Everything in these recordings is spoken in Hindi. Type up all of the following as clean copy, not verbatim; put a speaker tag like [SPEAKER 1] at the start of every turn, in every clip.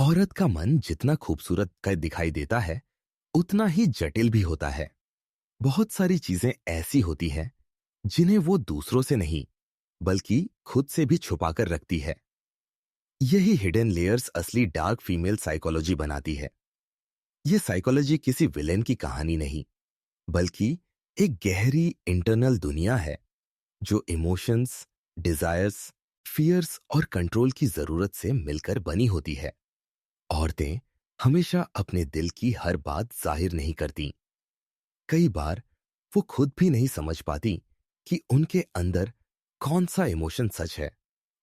[SPEAKER 1] औरत का मन जितना खूबसूरत का दिखाई देता है, उतना ही जटिल भी होता है। बहुत सारी चीजें ऐसी होती हैं जिन्हें वो दूसरों से नहीं, बल्कि खुद से भी छुपा कर रखती है। यही हिडन लेयर्स असली डार्क फीमेल साइकोलॉजी बनाती है। ये साइकोलॉजी किसी विलेन की कहानी नहीं, बल्कि एक गहरी इंटरनल दुनिया है जो इमोशंस, डिजायर्स, फियर्स और कंट्रोल की जरूरत से मिलकर बनी होती है। औरतें हमेशा अपने दिल की हर बात जाहिर नहीं करती। कई बार वो खुद भी नहीं समझ पाती कि उनके अंदर कौन सा इमोशन सच है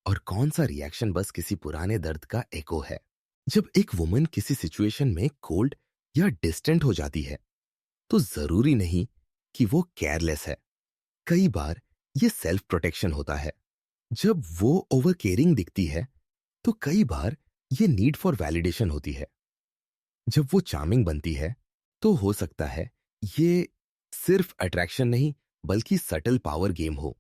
[SPEAKER 1] और कौन सा रिएक्शन बस किसी पुराने दर्द का एको है। जब एक वुमन किसी सिचुएशन में कोल्ड या डिस्टेंट हो जाती है, तो जरूरी नहीं कि वो केयरलेस है। कई बार ये सेल्फ प्रोटेक्शन होता है। जब वो ओवर केयरिंग दिखती है, तो कई बार ये नीड फॉर वैलिडेशन होती है। जब वो चार्मिंग बनती है, तो हो सकता है ये सिर्फ अट्रैक्शन नहीं, बल्कि सटल पावर गेम हो।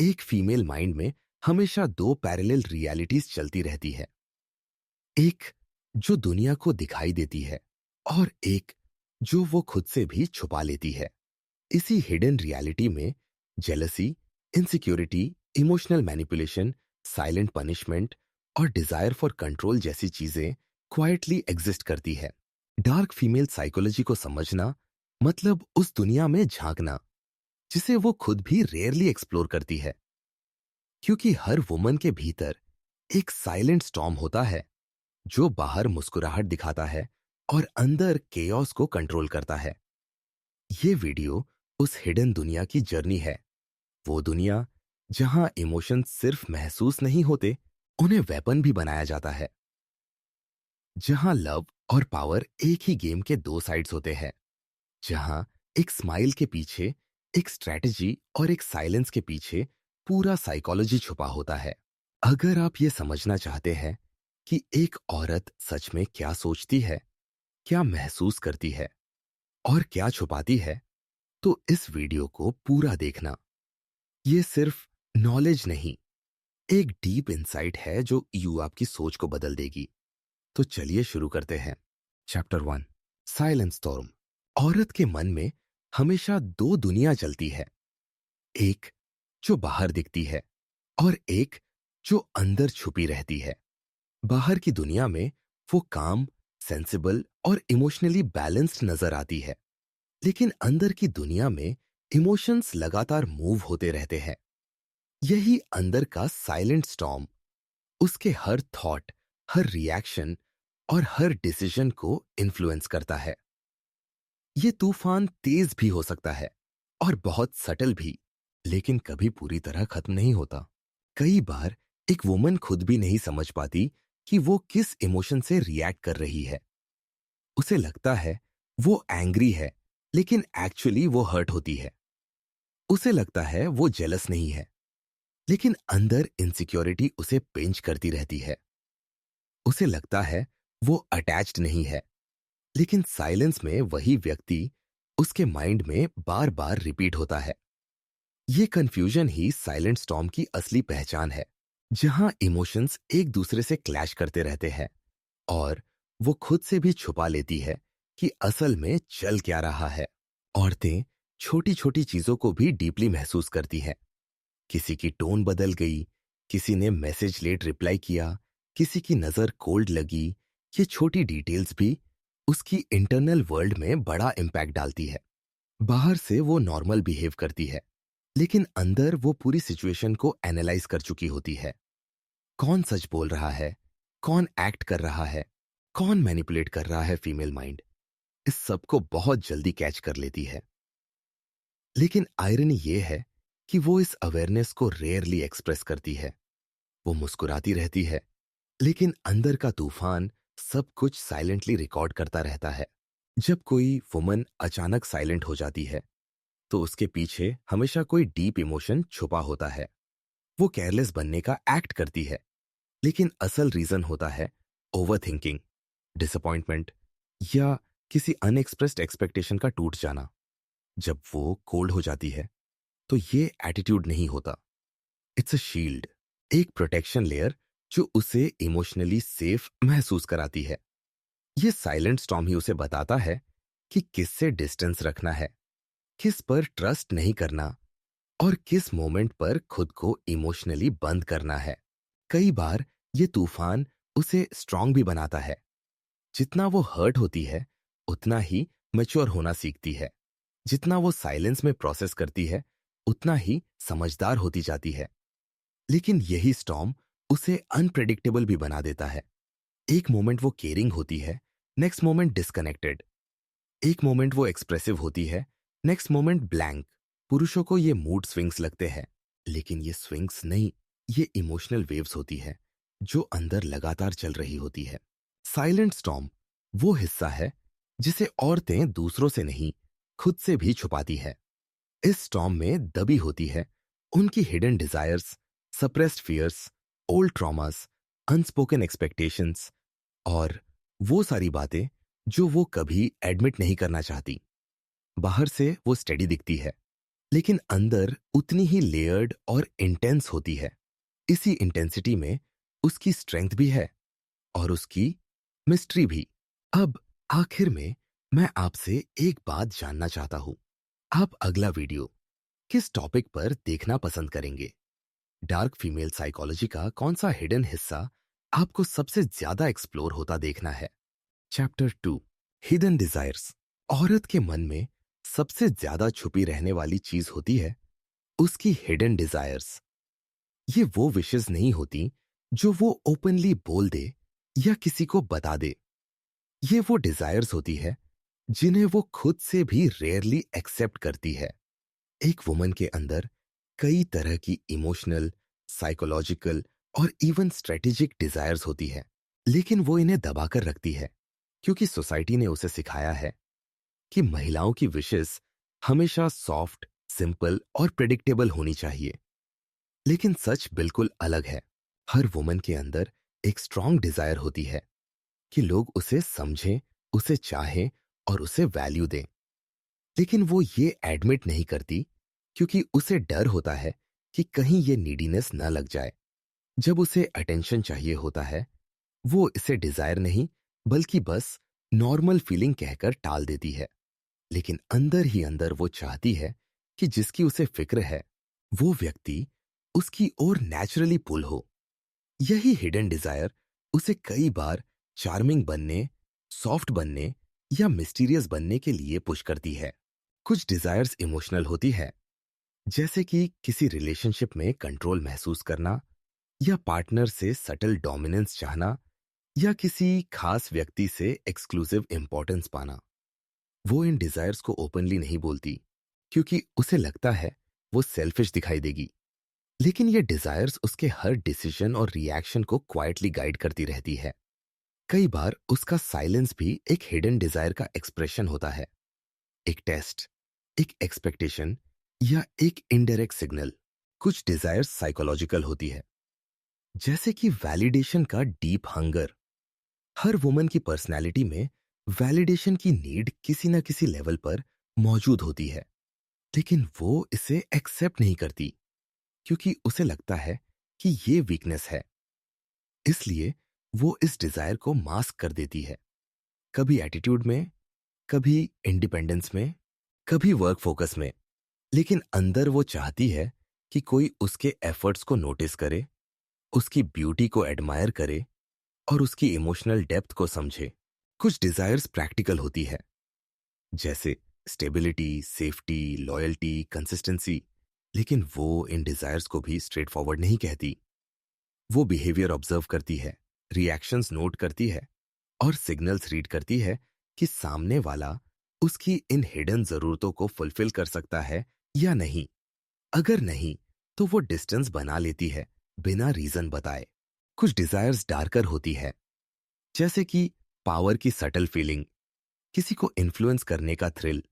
[SPEAKER 1] एक फीमेल माइंड में हमेशा दो पैरेलल रियलिटीज चलती रहती है। एक जो दुनिया को दिखाई देती है, और एक जो वो खुद से भी छुपा लेती है। इसी हिडन रियलिटी में jealousy, insecurity, emotional manipulation, silent punishment और डिजायर फॉर कंट्रोल जैसी चीजें क्वाइटली एग्जिस्ट करती है। डार्क फीमेल साइकोलॉजी को समझना मतलब उस दुनिया में झांकना जिसे वो खुद भी रेयरली एक्सप्लोर करती है। क्योंकि हर वुमन के भीतर एक साइलेंट स्टॉर्म होता है जो बाहर मुस्कुराहट दिखाता है और अंदर केओस को कंट्रोल करता है। ये वीडियो उस हिडन दुनिया की जर्नी है। वो दुनिया जहां इमोशंस सिर्फ महसूस नहीं होते, उन्हें वेपन भी बनाया जाता है। जहां लव और पावर एक ही गेम के दो साइड्स होते हैं। जहां एक स्माइल के पीछे एक स्ट्रैटेजी और एक साइलेंस के पीछे पूरा साइकोलॉजी छुपा होता है। अगर आप ये समझना चाहते हैं कि एक औरत सच में क्या सोचती है, क्या महसूस करती है और क्या छुपाती है, तो इस वीडियो को पूरा देखना। ये सिर्फ नॉलेज नहीं, एक डीप इंसाइट है जो आपकी सोच को बदल देगी। तो चलिए शुरू करते हैं। Chapter 1, silence storm. औरत के मन में हमेशा दो दुनिया चलती है। एक जो बाहर दिखती है और एक जो अंदर छुपी रहती है। बाहर की दुनिया में वो काम, सेंसिबल और इमोशनली बैलेंस्ड नजर आती है। लेकिन अंदर की दुनिया में इमोशंस लगातार मूव होते रहते हैं। यही अंदर का साइलेंट स्टॉर्म उसके हर थॉट, हर रिएक्शन और हर डिसीजन को इन्फ्लुएंस करता है। ये तूफान तेज भी हो सकता है और बहुत सटल भी, लेकिन कभी पूरी तरह खत्म नहीं होता। कई बार एक वुमन खुद भी नहीं समझ पाती कि वो किस इमोशन से रिएक्ट कर रही है। उसे लगता है वो एंग्री है, लेकिन एक्चुअली वो हर्ट होती है। उसे लगता है वो जेलस नहीं है, लेकिन अंदर इनसिक्योरिटी उसे पिंच करती रहती है। उसे लगता है वो अटैच्ड नहीं है, लेकिन साइलेंस में वही व्यक्ति उसके माइंड में बार बार रिपीट होता है। ये कंफ्यूजन ही साइलेंट स्टॉर्म की असली पहचान है, जहां इमोशंस एक दूसरे से क्लैश करते रहते हैं और वो खुद से भी छुपा लेती है कि असल में चल क्या रहा है। औरतें छोटी छोटी चीजों को भी डीपली महसूस करती हैं। किसी की टोन बदल गई, किसी ने मैसेज लेट रिप्लाई किया, किसी की नजर कोल्ड लगी। ये छोटी डिटेल्स भी उसकी इंटरनल वर्ल्ड में बड़ा इम्पैक्ट डालती है। बाहर से वो नॉर्मल बिहेव करती है, लेकिन अंदर वो पूरी सिचुएशन को एनालाइज कर चुकी होती है। कौन सच बोल रहा है, कौन एक्ट कर रहा है, कौन मैनिपुलेट कर रहा है फीमेल माइंड, इस सब को बहुत जल्दी कैच कर लेती है। लेकिन आयरनी ये है कि वो इस अवेयरनेस को रेयरली एक्सप्रेस करती है। वो मुस्कुराती रहती है, लेकिन अंदर का तूफान सब कुछ साइलेंटली रिकॉर्ड करता रहता है। जब कोई वुमन अचानक साइलेंट हो जाती है, तो उसके पीछे हमेशा कोई डीप इमोशन छुपा होता है। वो केयरलेस बनने का एक्ट करती है, लेकिन असल रीजन होता है ओवर थिंकिंग, डिसअपॉइंटमेंट या किसी अनएक्सप्रेस्ड एक्सपेक्टेशन का टूट जाना। जब वो कोल्ड हो जाती है, तो ये एटीट्यूड नहीं होता, इट्स अ शील्ड, एक प्रोटेक्शन लेयर जो उसे इमोशनली सेफ महसूस कराती है। ये साइलेंट स्टॉर्म ही उसे बताता है कि किससे डिस्टेंस रखना है, किस पर ट्रस्ट नहीं करना और किस मोमेंट पर खुद को इमोशनली बंद करना है। कई बार ये तूफान उसे स्ट्रांग भी बनाता है। जितना वो हर्ट होती है, उतना ही मैच्योर होना सीखती है। जितना वो साइलेंस में प्रोसेस करती है, उतना ही समझदार होती जाती है। लेकिन यही स्टॉर्म उसे अनप्रेडिक्टेबल भी बना देता है। एक मोमेंट वो केयरिंग होती है, नेक्स्ट मोमेंट डिस्कनेक्टेड। एक मोमेंट वो एक्सप्रेसिव होती है, नेक्स्ट मोमेंट ब्लैंक। पुरुषों को ये मूड स्विंग्स लगते हैं, लेकिन ये स्विंग्स नहीं, ये इमोशनल वेव्स होती है जो अंदर लगातार चल रही होती है। साइलेंट स्टॉर्म वो हिस्सा है जिसे औरतें दूसरों से नहीं, खुद से भी छुपाती है। इस स्टॉर्म में दबी होती है उनकी hidden desires, suppressed fears, old traumas, unspoken expectations और वो सारी बातें जो वो कभी एडमिट नहीं करना चाहती। बाहर से वो स्टेडी दिखती है, लेकिन अंदर उतनी ही लेयर्ड और इंटेंस होती है। इसी इंटेंसिटी में उसकी स्ट्रेंथ भी है और उसकी मिस्ट्री भी। अब आखिर में मैं आपसे एक बात जानना चाहता हूं, आप अगला वीडियो किस टॉपिक पर देखना पसंद करेंगे? डार्क फीमेल साइकोलॉजी का कौन सा हिडन हिस्सा आपको सबसे ज्यादा एक्सप्लोर होता देखना है? Chapter 2, hidden desires. औरत के मन में सबसे ज्यादा छुपी रहने वाली चीज होती है उसकी हिडन डिजायर्स। ये वो विशेष नहीं होती जो वो ओपनली बोल दे या किसी को बता दे। ये वो डिजायर्स होती है जिन्हें वो खुद से भी रेयरली एक्सेप्ट करती है। एक वुमन के अंदर कई तरह की इमोशनल, साइकोलॉजिकल और इवन स्ट्रेटेजिक डिजायर्स होती है, लेकिन वो इन्हें दबाकर रखती है क्योंकि सोसाइटी ने उसे सिखाया है कि महिलाओं की विशेस हमेशा सॉफ्ट, सिंपल और प्रेडिक्टेबल होनी चाहिए। लेकिन सच बिल्कुल अलग है। हर वुमन के अंदर एक स्ट्रांग डिजायर होती है कि लोग उसे समझें, उसे चाहें और उसे वैल्यू दें। लेकिन वो ये एडमिट नहीं करती क्योंकि उसे डर होता है कि कहीं ये नीडीनेस न लग जाए। जब उसे अटेंशन चाहिए होता है, वो इसे डिजायर नहीं बल्कि बस नॉर्मल फीलिंग कहकर टाल देती है। लेकिन अंदर ही अंदर वो चाहती है कि जिसकी उसे फिक्र है, वो व्यक्ति उसकी ओर नेचुरली पुल हो। यही हिडन डिजायर उसे कई बार चार्मिंग बनने, सॉफ्ट बनने या मिस्टीरियस बनने के लिए पुश करती है। कुछ डिजायर्स इमोशनल होती है, जैसे कि किसी रिलेशनशिप में कंट्रोल महसूस करना या पार्टनर से सटल डोमिनेंस चाहना या किसी खास व्यक्ति से एक्सक्लूसिव इंपॉर्टेंस पाना। वो इन डिजायर्स को ओपनली नहीं बोलती क्योंकि उसे लगता है वो सेल्फिश दिखाई देगी। लेकिन ये डिजायर्स उसके हर डिसीजन और रिएक्शन को क्वाइटली गाइड करती रहती है। कई बार उसका साइलेंस भी एक हिडन डिजायर का एक्सप्रेशन होता है, एक टेस्ट, एक एक्सपेक्टेशन या एक इनडायरेक्ट सिग्नल। कुछ डिजायर्स साइकोलॉजिकल होती है, जैसे कि वैलिडेशन का डीप हंगर। हर वुमन की पर्सनैलिटी में वैलिडेशन की नीड किसी न किसी लेवल पर मौजूद होती है, लेकिन वो इसे एक्सेप्ट नहीं करती क्योंकि उसे लगता है कि ये वीकनेस है। इसलिए वो इस डिजायर को मास्क कर देती है, कभी एटीट्यूड में, कभी इंडिपेंडेंस में, कभी वर्क फोकस में। लेकिन अंदर वो चाहती है कि कोई उसके एफर्ट्स को नोटिस करे, उसकी ब्यूटी को एडमायर करे और उसकी इमोशनल डेप्थ को समझे। कुछ डिजायर्स प्रैक्टिकल होती है, जैसे स्टेबिलिटी, सेफ्टी, लॉयल्टी, कंसिस्टेंसी। लेकिन वो इन डिजायर्स को भी स्ट्रेट फॉरवर्ड नहीं कहती। वो बिहेवियर ऑब्जर्व करती है, रिएक्शंस नोट करती है और सिग्नल्स रीड करती है कि सामने वाला उसकी इन हिडन जरूरतों को फुलफिल कर सकता है या नहीं। अगर नहीं, तो वो डिस्टेंस बना लेती है बिना रीजन बताए। कुछ डिजायर्स डार्कर होती है, जैसे कि पावर की सटल फीलिंग, किसी को इन्फ्लुएंस करने का थ्रिल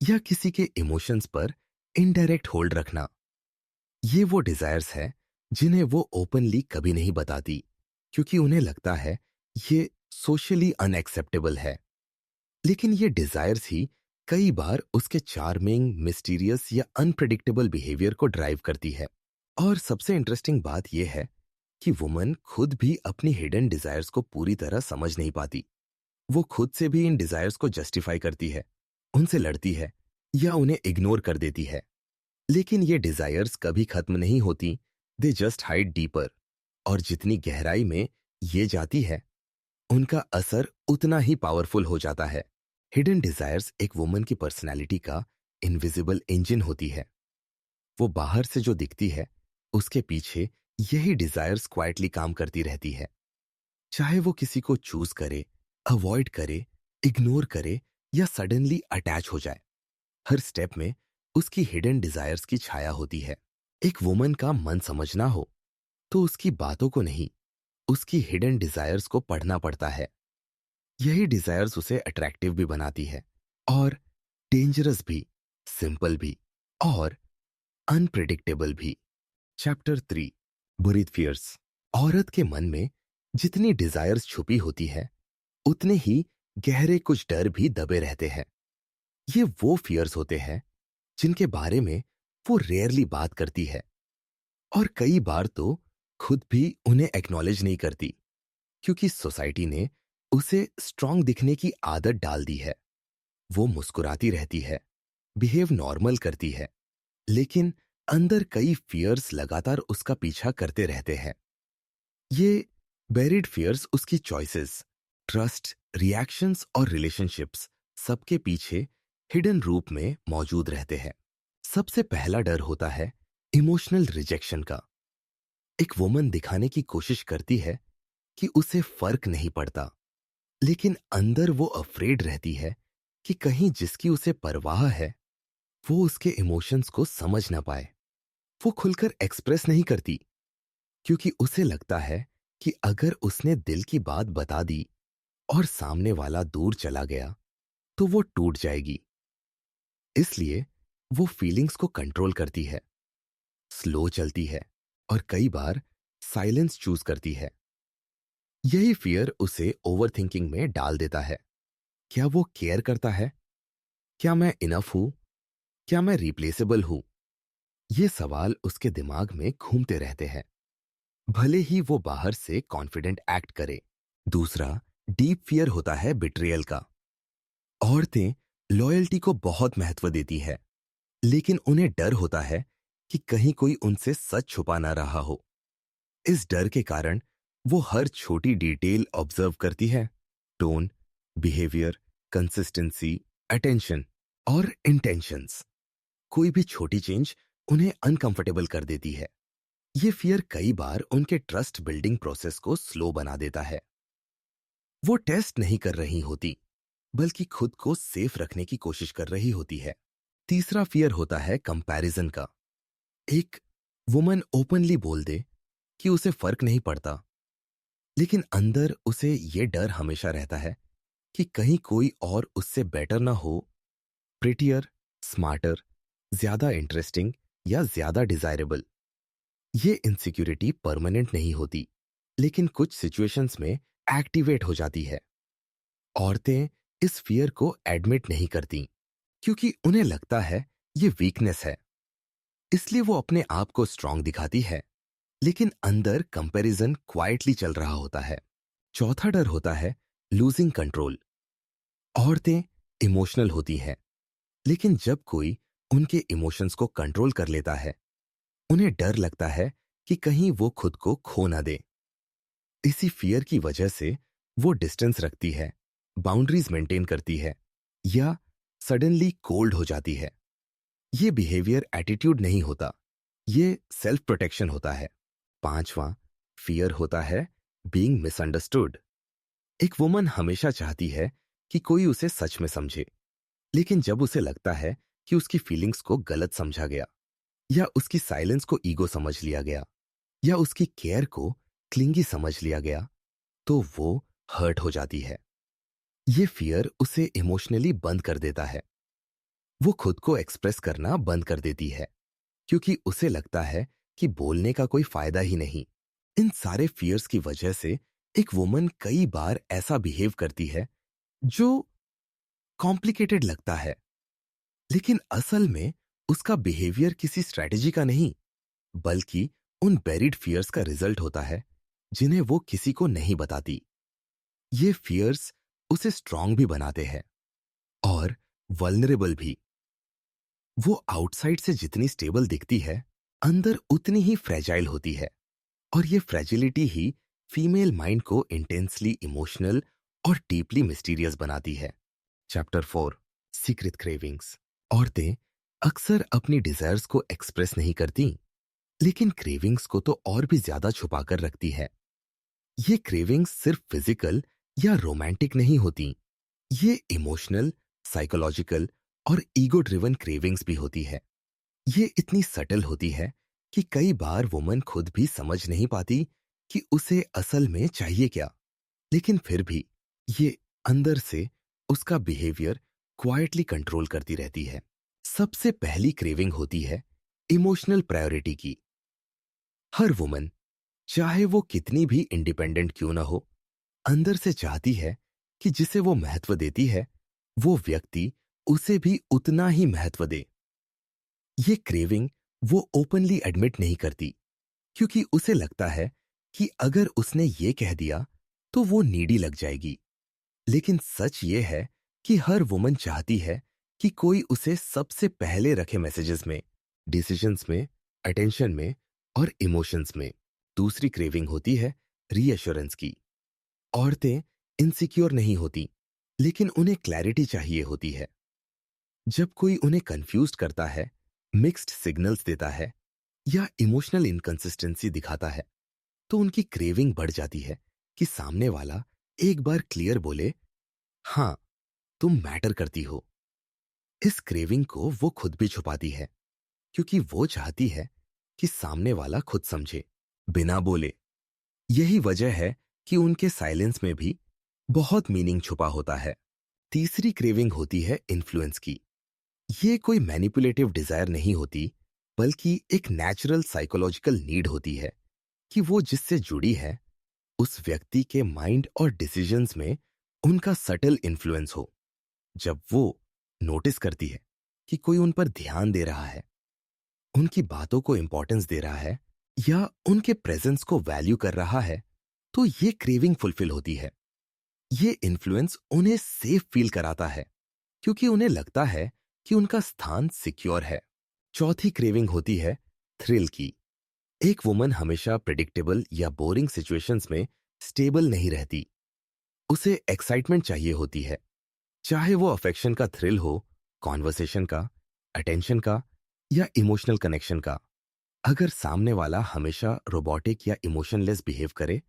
[SPEAKER 1] या किसी के इमोशंस पर इनडायरेक्ट होल्ड रखना। ये वो डिजायर्स है जिन्हें वो ओपनली कभी नहीं बताती क्योंकि उन्हें लगता है ये सोशली अनएक्सेप्टेबल है। लेकिन ये डिजायर्स ही कई बार उसके चार्मिंग, मिस्टीरियस या अनप्रेडिक्टेबल बिहेवियर को ड्राइव करती है। और सबसे इंटरेस्टिंग बात यह है कि वुमन खुद भी अपनी हिडन डिजायर्स को पूरी तरह समझ नहीं पाती। वो खुद से भी इन डिजायर्स को जस्टिफाई करती है, उनसे लड़ती है या उन्हें इग्नोर कर देती है। लेकिन ये डिजायर्स कभी खत्म नहीं होती, दे जस्ट हाइड डीपर। और जितनी गहराई में ये जाती है, उनका असर उतना ही पावरफुल हो जाता है। हिडन डिजायर्स एक वुमन की पर्सनैलिटी का इनविजिबल इंजन होती है। वो बाहर से जो दिखती है, उसके पीछे यही डिजायर्स क्वाइटली काम करती रहती है। चाहे वो किसी को चूज करे, अवॉइड करे, इग्नोर करे या सडनली अटैच हो जाए, हर स्टेप में उसकी हिडन डिजायर्स की छाया होती है। एक वुमन का मन समझना हो तो उसकी बातों को नहीं, उसकी हिडन डिजायर्स को पढ़ना पड़ता है। यही डिजायर्स उसे अट्रैक्टिव भी बनाती है और डेंजरस भी, सिंपल भी और अनप्रिडिक्टेबल भी। चैप्टर 3, बुरीद फियर्स। औरत के मन में जितनी डिजायर्स छुपी होती है, उतने ही गहरे कुछ डर भी दबे रहते हैं। ये वो फियर्स होते हैं जिनके बारे में वो रेयरली बात करती है और कई बार तो खुद भी उन्हें एक्नॉलेज नहीं करती, क्योंकि सोसाइटी ने उसे स्ट्रांग दिखने की आदत डाल दी है। वो मुस्कुराती रहती है, बिहेव नॉर्मल करती है, लेकिन अंदर कई फियर्स लगातार उसका पीछा करते रहते हैं। ये बेरिड फियर्स उसकी चॉइसेस, ट्रस्ट, रिएक्शंस और रिलेशनशिप्स सबके पीछे हिडन रूप में मौजूद रहते हैं। सबसे पहला डर होता है इमोशनल रिजेक्शन का। एक वुमन दिखाने की कोशिश करती है कि उसे फर्क नहीं पड़ता, लेकिन अंदर वो अफ्रेड रहती है कि कहीं जिसकी उसे परवाह है, वो उसके इमोशंस को समझ ना पाए। वो खुलकर एक्सप्रेस नहीं करती, क्योंकि उसे लगता है कि अगर उसने दिल की बात बता दी और सामने वाला दूर चला गया, तो वो टूट जाएगी। इसलिए वो फीलिंग्स को कंट्रोल करती है, स्लो चलती है और कई बार साइलेंस चूज करती है। यही फियर उसे ओवरथिंकिंग में डाल देता है। क्या वो केयर करता है? क्या मैं इनफ हूं? क्या मैं रिप्लेसेबल हूं? ये सवाल उसके दिमाग में घूमते रहते हैं, भले ही वो बाहर से कॉन्फिडेंट एक्ट करे। दूसरा डीप फियर होता है बिट्रियल का। औरतें लॉयल्टी को बहुत महत्व देती है, लेकिन उन्हें डर होता है कि कहीं कोई उनसे सच छुपा ना रहा हो। इस डर के कारण वो हर छोटी डिटेल ऑब्जर्व करती है, टोन, बिहेवियर, कंसिस्टेंसी, अटेंशन और इंटेंशंस। कोई भी छोटी चेंज उन्हें अनकंफर्टेबल कर देती है। ये फियर कई बार उनके ट्रस्ट बिल्डिंग प्रोसेस को स्लो बना देता है। वो टेस्ट नहीं कर रही होती, बल्कि खुद को सेफ रखने की कोशिश कर रही होती है। तीसरा फियर होता है कंपैरिजन का। एक वुमन ओपनली बोल दे कि उसे फर्क नहीं पड़ता, लेकिन अंदर उसे ये डर हमेशा रहता है कि कहीं कोई और उससे बेटर ना हो, प्रिटियर, स्मार्टर, ज्यादा इंटरेस्टिंग या ज्यादा डिजायरेबल। ये इनसिक्योरिटी परमानेंट नहीं होती, लेकिन कुछ सिचुएशंस में एक्टिवेट हो जाती है। औरतें इस फियर को एडमिट नहीं करती, क्योंकि उन्हें लगता है ये वीकनेस है। इसलिए वो अपने आप को स्ट्रांग दिखाती है, लेकिन अंदर कंपैरिजन क्वाइटली चल रहा होता है। चौथा डर होता है लूजिंग कंट्रोल। औरतें इमोशनल होती हैं, लेकिन जब कोई उनके इमोशंस को कंट्रोल कर लेता है, उन्हें डर लगता है कि कहीं वो खुद को खो ना दे। इसी फियर की वजह से वो डिस्टेंस रखती है, बाउंड्रीज मेंटेन करती है या सडनली कोल्ड हो जाती है। ये बिहेवियर एटीट्यूड नहीं होता, ये सेल्फ प्रोटेक्शन होता है। पांचवा फियर होता है बीइंग मिसअंडरस्टूड। एक वुमन हमेशा चाहती है कि कोई उसे सच में समझे, लेकिन जब उसे लगता है कि उसकी फीलिंग्स को गलत समझा गया या उसकी साइलेंस को ईगो समझ लिया गया या उसकी केयर को क्लिंगी समझ लिया गया, तो वो हर्ट हो जाती है। ये फियर उसे इमोशनली बंद कर देता है। वो खुद को एक्सप्रेस करना बंद कर देती है, क्योंकि उसे लगता है कि बोलने का कोई फायदा ही नहीं। इन सारे फियर्स की वजह से एक वुमन कई बार ऐसा बिहेव करती है जो कॉम्प्लिकेटेड लगता है, लेकिन असल में उसका बिहेवियर किसी स्ट्रेटेजी का नहीं, बल्कि उन बेरिड फियर्स का रिजल्ट होता है जिन्हें वो किसी को नहीं बताती। ये फियर्स उसे स्ट्रांग भी बनाते हैं और वल्नरेबल भी। वो आउटसाइड से जितनी स्टेबल दिखती है, अंदर उतनी ही फ्रेजाइल होती है। और ये फ्रेजिलिटी ही फीमेल माइंड को इंटेंसली इमोशनल और डीपली मिस्टीरियस बनाती है। Chapter 4, secret cravings. औरतें अक्सर अपनी डिजायर्स को एक्सप्रेस नहीं करती, लेकिन क्रेविंग्स को तो और भी ज्यादा छुपा कर रखती है। ये क्रेविंग्स सिर्फ फिजिकल या रोमांटिक नहीं होती, ये इमोशनल, साइकोलॉजिकल और ईगो ड्रिवन क्रेविंग्स भी होती है। ये इतनी सटल होती है कि कई बार वुमन खुद भी समझ नहीं पाती कि उसे असल में चाहिए क्या, लेकिन फिर भी ये अंदर से उसका बिहेवियर क्वाइटली कंट्रोल करती रहती है। सबसे पहली क्रेविंग होती है इमोशनल प्रायोरिटी की। हर वुमन, चाहे वो कितनी भी इंडिपेंडेंट क्यों ना हो, अंदर से चाहती है कि जिसे वो महत्व देती है, वो व्यक्ति उसे भी उतना ही महत्व दे। ये क्रेविंग वो ओपनली एडमिट नहीं करती, क्योंकि उसे लगता है कि अगर उसने ये कह दिया तो वो नीडी लग जाएगी। लेकिन सच ये है कि हर वुमन चाहती है कि कोई उसे सबसे पहले रखे मैसेजेस में, डिसीजंस में, अटेंशन में और इमोशंस में। दूसरी क्रेविंग होती है रीअश्योरेंस की। औरतें इनसिक्योर नहीं होती, लेकिन उन्हें क्लैरिटी चाहिए होती है। जब कोई उन्हें कंफ्यूज्ड करता है, मिक्स्ड सिग्नल्स देता है या इमोशनल इनकंसिस्टेंसी दिखाता है, तो उनकी क्रेविंग बढ़ जाती है कि सामने वाला एक बार क्लियर बोले, हाँ, तुम मैटर करती हो। इस क्रेविंग को वो खुद भी छुपाती है, क्योंकि वो चाहती है कि सामने वाला खुद समझे, बिना बोले। यही वजह है कि उनके साइलेंस में भी बहुत मीनिंग छुपा होता है। तीसरी क्रेविंग होती है इन्फ्लुएंस की। ये कोई मैनिपुलेटिव डिजायर नहीं होती, बल्कि एक नेचुरल साइकोलॉजिकल नीड होती है कि वो जिससे जुड़ी है, उस व्यक्ति के माइंड और डिसीजंस में उनका सटल इन्फ्लुएंस हो। जब वो नोटिस करती है कि कोई उन पर ध्यान दे रहा है, उनकी बातों को इंपॉर्टेंस दे रहा है या उनके प्रेजेंस को वैल्यू कर रहा है, तो ये क्रेविंग फुलफिल होती है। ये इन्फ्लुएंस उन्हें सेफ फील कराता है, क्योंकि उन्हें लगता है कि उनका स्थान सिक्योर है। चौथी क्रेविंग होती है थ्रिल की। एक वुमन हमेशा प्रिडिक्टेबल या बोरिंग सिचुएशंस में स्टेबल नहीं रहती। उसे एक्साइटमेंट चाहिए होती है, चाहे वो अफेक्शन का थ्रिल हो, कॉन्वर्सेशन का, अटेंशन का या इमोशनल कनेक्शन का। अगर सामने वाला हमेशा रोबोटिक या इमोशनलेस बिहेव करे,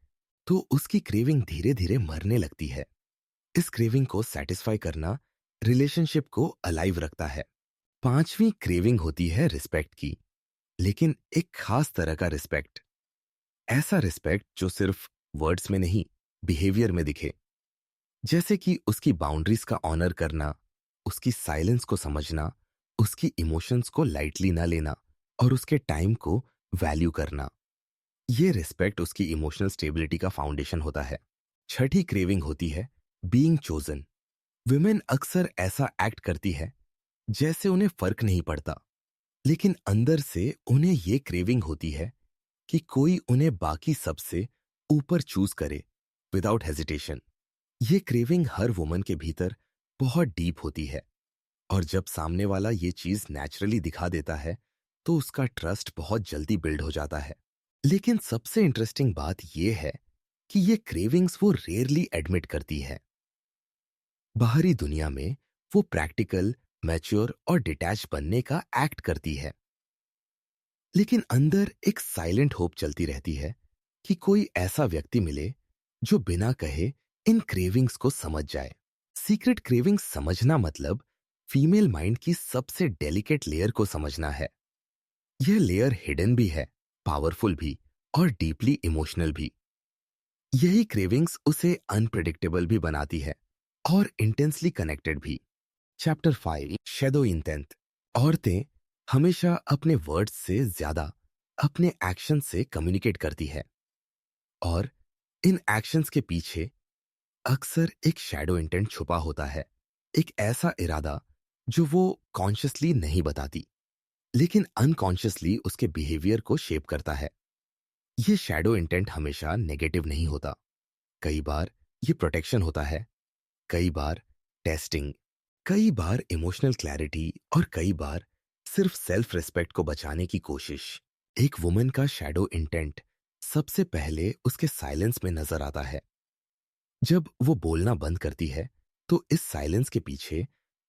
[SPEAKER 1] तो उसकी क्रेविंग धीरे धीरे मरने लगती है। इस क्रेविंग को सेटिस्फाई करना रिलेशनशिप को अलाइव रखता है। पांचवी क्रेविंग होती है रिस्पेक्ट की, लेकिन एक खास तरह का रिस्पेक्ट। ऐसा रिस्पेक्ट जो सिर्फ वर्ड्स में नहीं, बिहेवियर में दिखे। जैसे कि उसकी बाउंड्रीज का ऑनर करना, उसकी साइलेंस को समझना, उसकी इमोशंस को लाइटली ना लेना और उसके टाइम को वैल्यू करना। ये रिस्पेक्ट उसकी इमोशनल स्टेबिलिटी का फाउंडेशन होता है। छठी क्रेविंग होती है बीइंग चोजन। विमेन अक्सर ऐसा एक्ट करती है जैसे उन्हें फर्क नहीं पड़ता, लेकिन अंदर से उन्हें ये क्रेविंग होती है कि कोई उन्हें बाकी सबसे ऊपर चूज करे विदाउट हेजिटेशन। ये क्रेविंग हर वुमन के भीतर बहुत डीप होती है, और जब सामने वाला ये चीज नेचुरली दिखा देता है, तो उसका ट्रस्ट बहुत जल्दी बिल्ड हो जाता है। लेकिन सबसे इंटरेस्टिंग बात यह है कि ये क्रेविंग्स वो रेयरली एडमिट करती है। बाहरी दुनिया में वो प्रैक्टिकल, मैच्योर और डिटैच बनने का एक्ट करती है, लेकिन अंदर एक साइलेंट होप चलती रहती है कि कोई ऐसा व्यक्ति मिले जो बिना कहे इन क्रेविंग्स को समझ जाए। सीक्रेट क्रेविंग्स समझना मतलब फीमेल माइंड की सबसे डेलिकेट लेयर को समझना है। यह लेयर हिडन भी है, पावरफुल भी और डीपली इमोशनल भी। यही क्रेविंग्स उसे अनप्रिडिक्टेबल भी बनाती है और इंटेंसली कनेक्टेड भी। Chapter 5, shadow intent. औरतें हमेशा अपने वर्ड्स से ज्यादा अपने एक्शन से कम्युनिकेट करती है, और इन एक्शंस के पीछे अक्सर एक शैडो इंटेंट छुपा होता है। एक ऐसा इरादा जो वो कॉन्शियसली नहीं बताती, लेकिन अनकॉन्शियसली उसके बिहेवियर को शेप करता है। ये शैडो इंटेंट हमेशा नेगेटिव नहीं होता। कई बार ये प्रोटेक्शन होता है, कई बार टेस्टिंग, कई बार इमोशनल क्लैरिटी और कई बार सिर्फ सेल्फ रिस्पेक्ट को बचाने की कोशिश। एक वुमन का शैडो इंटेंट सबसे पहले उसके साइलेंस में नजर आता है। जब वो बोलना बंद करती है तो इस साइलेंस के पीछे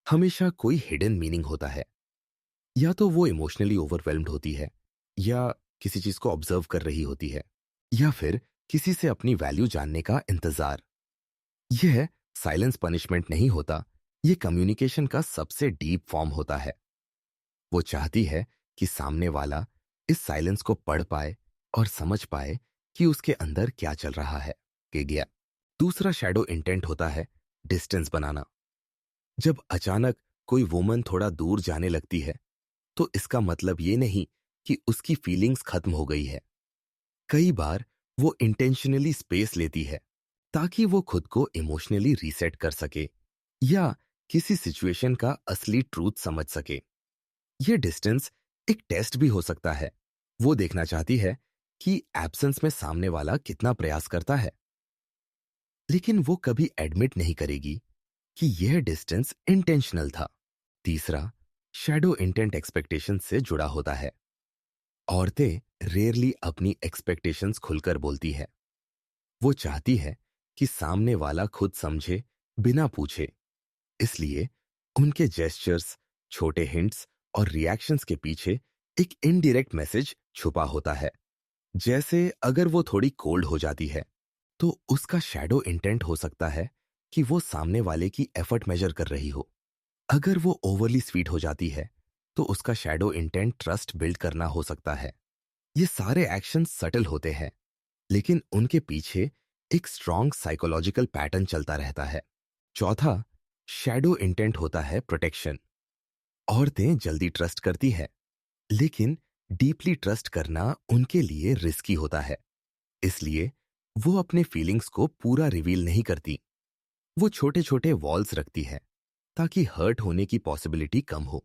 [SPEAKER 1] हमेशा कोई हिडन मीनिंग होता है। या तो वो इमोशनली ओवरवेल्म्ड होती है, या किसी चीज को ऑब्जर्व कर रही होती है, या फिर किसी से अपनी वैल्यू जानने का इंतजार। यह साइलेंस पनिशमेंट नहीं होता, ये कम्युनिकेशन का सबसे डीप फॉर्म होता है। वो चाहती है कि सामने वाला इस साइलेंस को पढ़ पाए और समझ पाए कि उसके अंदर क्या चल रहा है। के गया दूसरा शैडो इंटेंट होता है डिस्टेंस बनाना। जब अचानक कोई वुमन थोड़ा दूर जाने लगती है तो इसका मतलब ये नहीं कि उसकी फीलिंग्स खत्म हो गई है। कई बार वो इंटेंशनली स्पेस लेती है ताकि वो खुद को इमोशनली रीसेट कर सके, या किसी सिचुएशन का असली ट्रूथ समझ सके। ये डिस्टेंस एक टेस्ट भी हो सकता है। वो देखना चाहती है कि एब्सेंस में सामने वाला कितना प्रयास करता है, लेकिन वो कभी एडमिट नहीं करेगी कि यह डिस्टेंस इंटेंशनल था। तीसरा शैडो इंटेंट एक्सपेक्टेशन से जुड़ा होता है। औरतें रेयरली अपनी एक्सपेक्टेशंस खुलकर बोलती है। वो चाहती है कि सामने वाला खुद समझे बिना पूछे। इसलिए उनके जेस्चर्स, छोटे हिंट्स और रिएक्शंस के पीछे एक इनडायरेक्ट मैसेज छुपा होता है। जैसे अगर वो थोड़ी कोल्ड हो जाती है तो उसका शैडो इंटेंट हो सकता है कि वो सामने वाले की एफर्ट मेजर कर रही हो। अगर वो ओवरली स्वीट हो जाती है तो उसका शैडो इंटेंट ट्रस्ट बिल्ड करना हो सकता है। ये सारे एक्शन सटल होते हैं, लेकिन उनके पीछे एक स्ट्रॉन्ग साइकोलॉजिकल पैटर्न चलता रहता है। चौथा शैडो इंटेंट होता है प्रोटेक्शन। औरतें जल्दी ट्रस्ट करती है, लेकिन डीपली ट्रस्ट करना उनके लिए रिस्की होता है। इसलिए वो अपने फीलिंग्स को पूरा रिवील नहीं करती। वो छोटे छोटे वॉल्स रखती है ताकि हर्ट होने की पॉसिबिलिटी कम हो।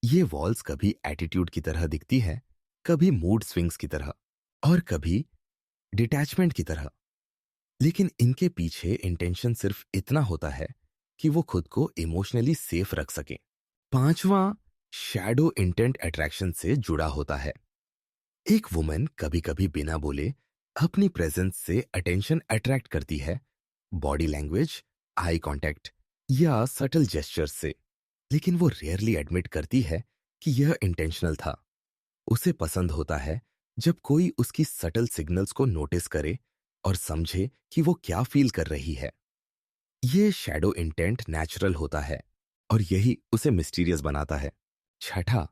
[SPEAKER 1] ये वॉल्स कभी एटीट्यूड की तरह दिखती है, कभी मूड स्विंग्स की तरह, और कभी डिटैचमेंट की तरह। लेकिन इनके पीछे इंटेंशन सिर्फ इतना होता है कि वो खुद को इमोशनली सेफ रख सके। पांचवा शैडो इंटेंट अट्रैक्शन से जुड़ा होता है। एक वुमन कभी कभी बिना बोले अपनी प्रेजेंस से अटेंशन अट्रैक्ट करती है, बॉडी लैंग्वेज, आई कांटेक्ट या सटल जेस्चर्स से। लेकिन वो रेयरली एडमिट करती है कि यह इंटेंशनल था। उसे पसंद होता है जब कोई उसकी सटल सिग्नल्स को नोटिस करे और समझे कि वो क्या फील कर रही है। ये शैडो इंटेंट नेचुरल होता है और यही उसे मिस्टीरियस बनाता है। छठा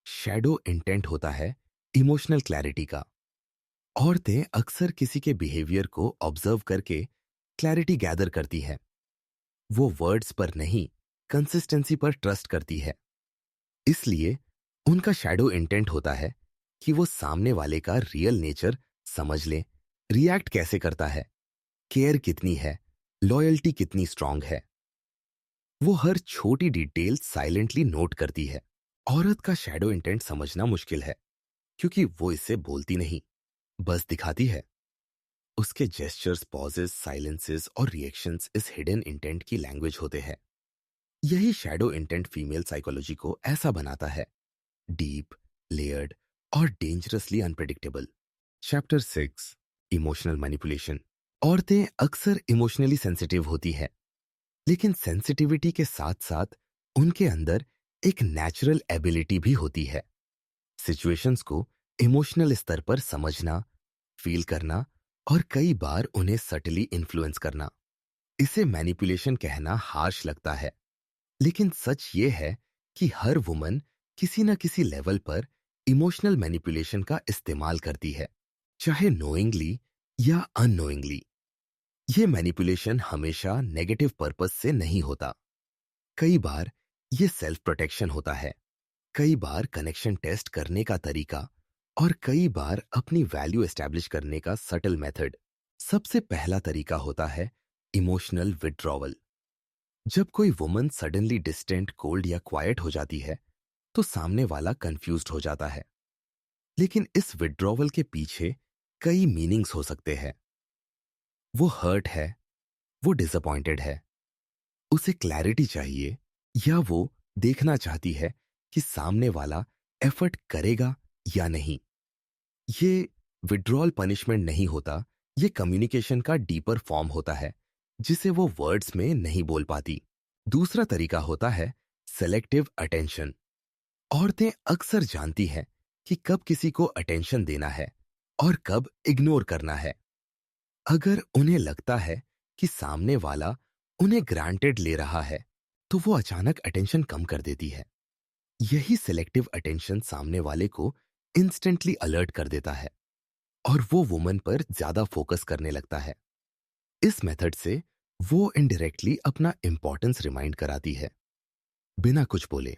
[SPEAKER 1] शैडो इंटेंट होता है इमोशनल क्लैरिटी का। औरतें अक्सर किसी के बिहेवियर को ऑब्जर्व करके क्लैरिटी गैदर करती है। वो वर्ड्स पर नहीं, कंसिस्टेंसी पर ट्रस्ट करती है। इसलिए उनका शैडो इंटेंट होता है कि वो सामने वाले का रियल नेचर समझ ले, रिएक्ट कैसे करता है, केयर कितनी है, लॉयल्टी कितनी स्ट्रांग है। वो हर छोटी डिटेल साइलेंटली नोट करती है। औरत का शैडो इंटेंट समझना मुश्किल है क्योंकि वो इसे बोलती नहीं, बस दिखाती है। उसके जेस्चर्स, पॉजेस, साइलेंसेस और रिएक्शंस इस हिडन इंटेंट की लैंग्वेज होते हैं। यही शैडो इंटेंट फीमेल साइकोलॉजी को ऐसा बनाता है, डीप, लेयर्ड और dangerously unpredictable. Chapter 6 emotional manipulation. औरतें अक्सर इमोशनली सेंसिटिव होती है, लेकिन सेंसिटिविटी के साथ साथ उनके अंदर एक नेचुरल एबिलिटी भी होती है सिचुएशंस को इमोशनल स्तर पर समझना, फील करना और कई बार उन्हें सटली इन्फ्लुएंस करना। इसे मैनिपुलेशन कहना हार्श लगता है, लेकिन सच ये है कि हर वुमन किसी न किसी लेवल पर इमोशनल मैनिपुलेशन का इस्तेमाल करती है, चाहे नोइंगली या अननोइंगली। ये मैनिपुलेशन हमेशा नेगेटिव पर्पस से नहीं होता। कई बार ये सेल्फ प्रोटेक्शन होता है, कई बार कनेक्शन टेस्ट करने का तरीका, और कई बार अपनी वैल्यू एस्टैब्लिश करने का सटल मेथड। सबसे पहला तरीका होता है इमोशनल विड्रॉवल। जब कोई वुमन सडनली डिस्टेंट, कोल्ड या क्वाइट हो जाती है तो सामने वाला कंफ्यूज्ड हो जाता है। लेकिन इस विड्रॉवल के पीछे कई मीनिंग्स हो सकते हैं। वो हर्ट है, वो डिसअपॉइंटेड है, उसे क्लैरिटी चाहिए, या वो देखना चाहती है कि सामने वाला एफर्ट करेगा या नहीं। ये विड्रॉल पनिशमेंट नहीं होता, ये कम्युनिकेशन का डीपर फॉर्म होता है जिसे वो वर्ड्स में नहीं बोल पाती। दूसरा तरीका होता है सेलेक्टिव अटेंशन। औरतें अक्सर जानती हैं कि कब किसी को अटेंशन देना है और कब इग्नोर करना है। अगर उन्हें लगता है कि सामने वाला उन्हें ग्रांटेड ले रहा है, तो वो अचानक अटेंशन कम कर देती है। यही सिलेक्टिव अटेंशन सामने वाले को इंस्टेंटली अलर्ट कर देता है और वो वुमन पर ज्यादा फोकस करने लगता है। इस मेथड से वो इनडायरेक्टली अपना इंपॉर्टेंस रिमाइंड कराती है, बिना कुछ बोले।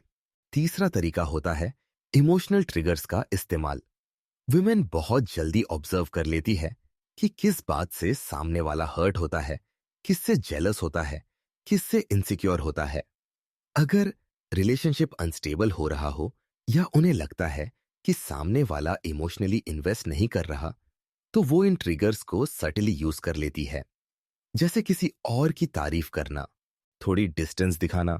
[SPEAKER 1] तीसरा तरीका होता है इमोशनल ट्रिगर्स का इस्तेमाल। वुमेन बहुत जल्दी ऑब्जर्व कर लेती है कि किस बात से सामने वाला हर्ट होता है, किससे जेलस होता है, किससे इनसिक्योर होता है। अगर रिलेशनशिप अनस्टेबल हो रहा हो या उन्हें लगता है कि सामने वाला इमोशनली इन्वेस्ट नहीं कर रहा, तो वो इन ट्रिगर्स को सटली यूज कर लेती है। जैसे किसी और की तारीफ करना, थोड़ी डिस्टेंस दिखाना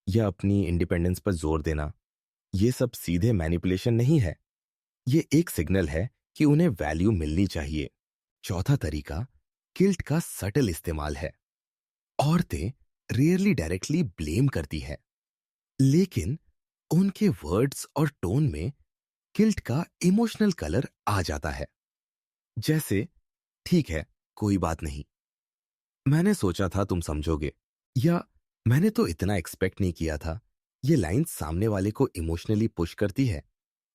[SPEAKER 1] या अपनी इंडिपेंडेंस पर जोर देना। ये सब सीधे मैनिपुलेशन नहीं है, ये एक सिग्नल है कि उन्हें वैल्यू मिलनी चाहिए। चौथा तरीका गिल्ट का सटल इस्तेमाल है। औरतें रेयरली डायरेक्टली ब्लेम करती है, लेकिन उनके वर्ड्स और टोन में गिल्ट का इमोशनल कलर आ जाता है। जैसे, ठीक है, कोई बात नहीं, मैंने सोचा था तुम समझोगे, या मैंने तो इतना एक्सपेक्ट नहीं किया था। ये लाइन सामने वाले को इमोशनली पुश करती है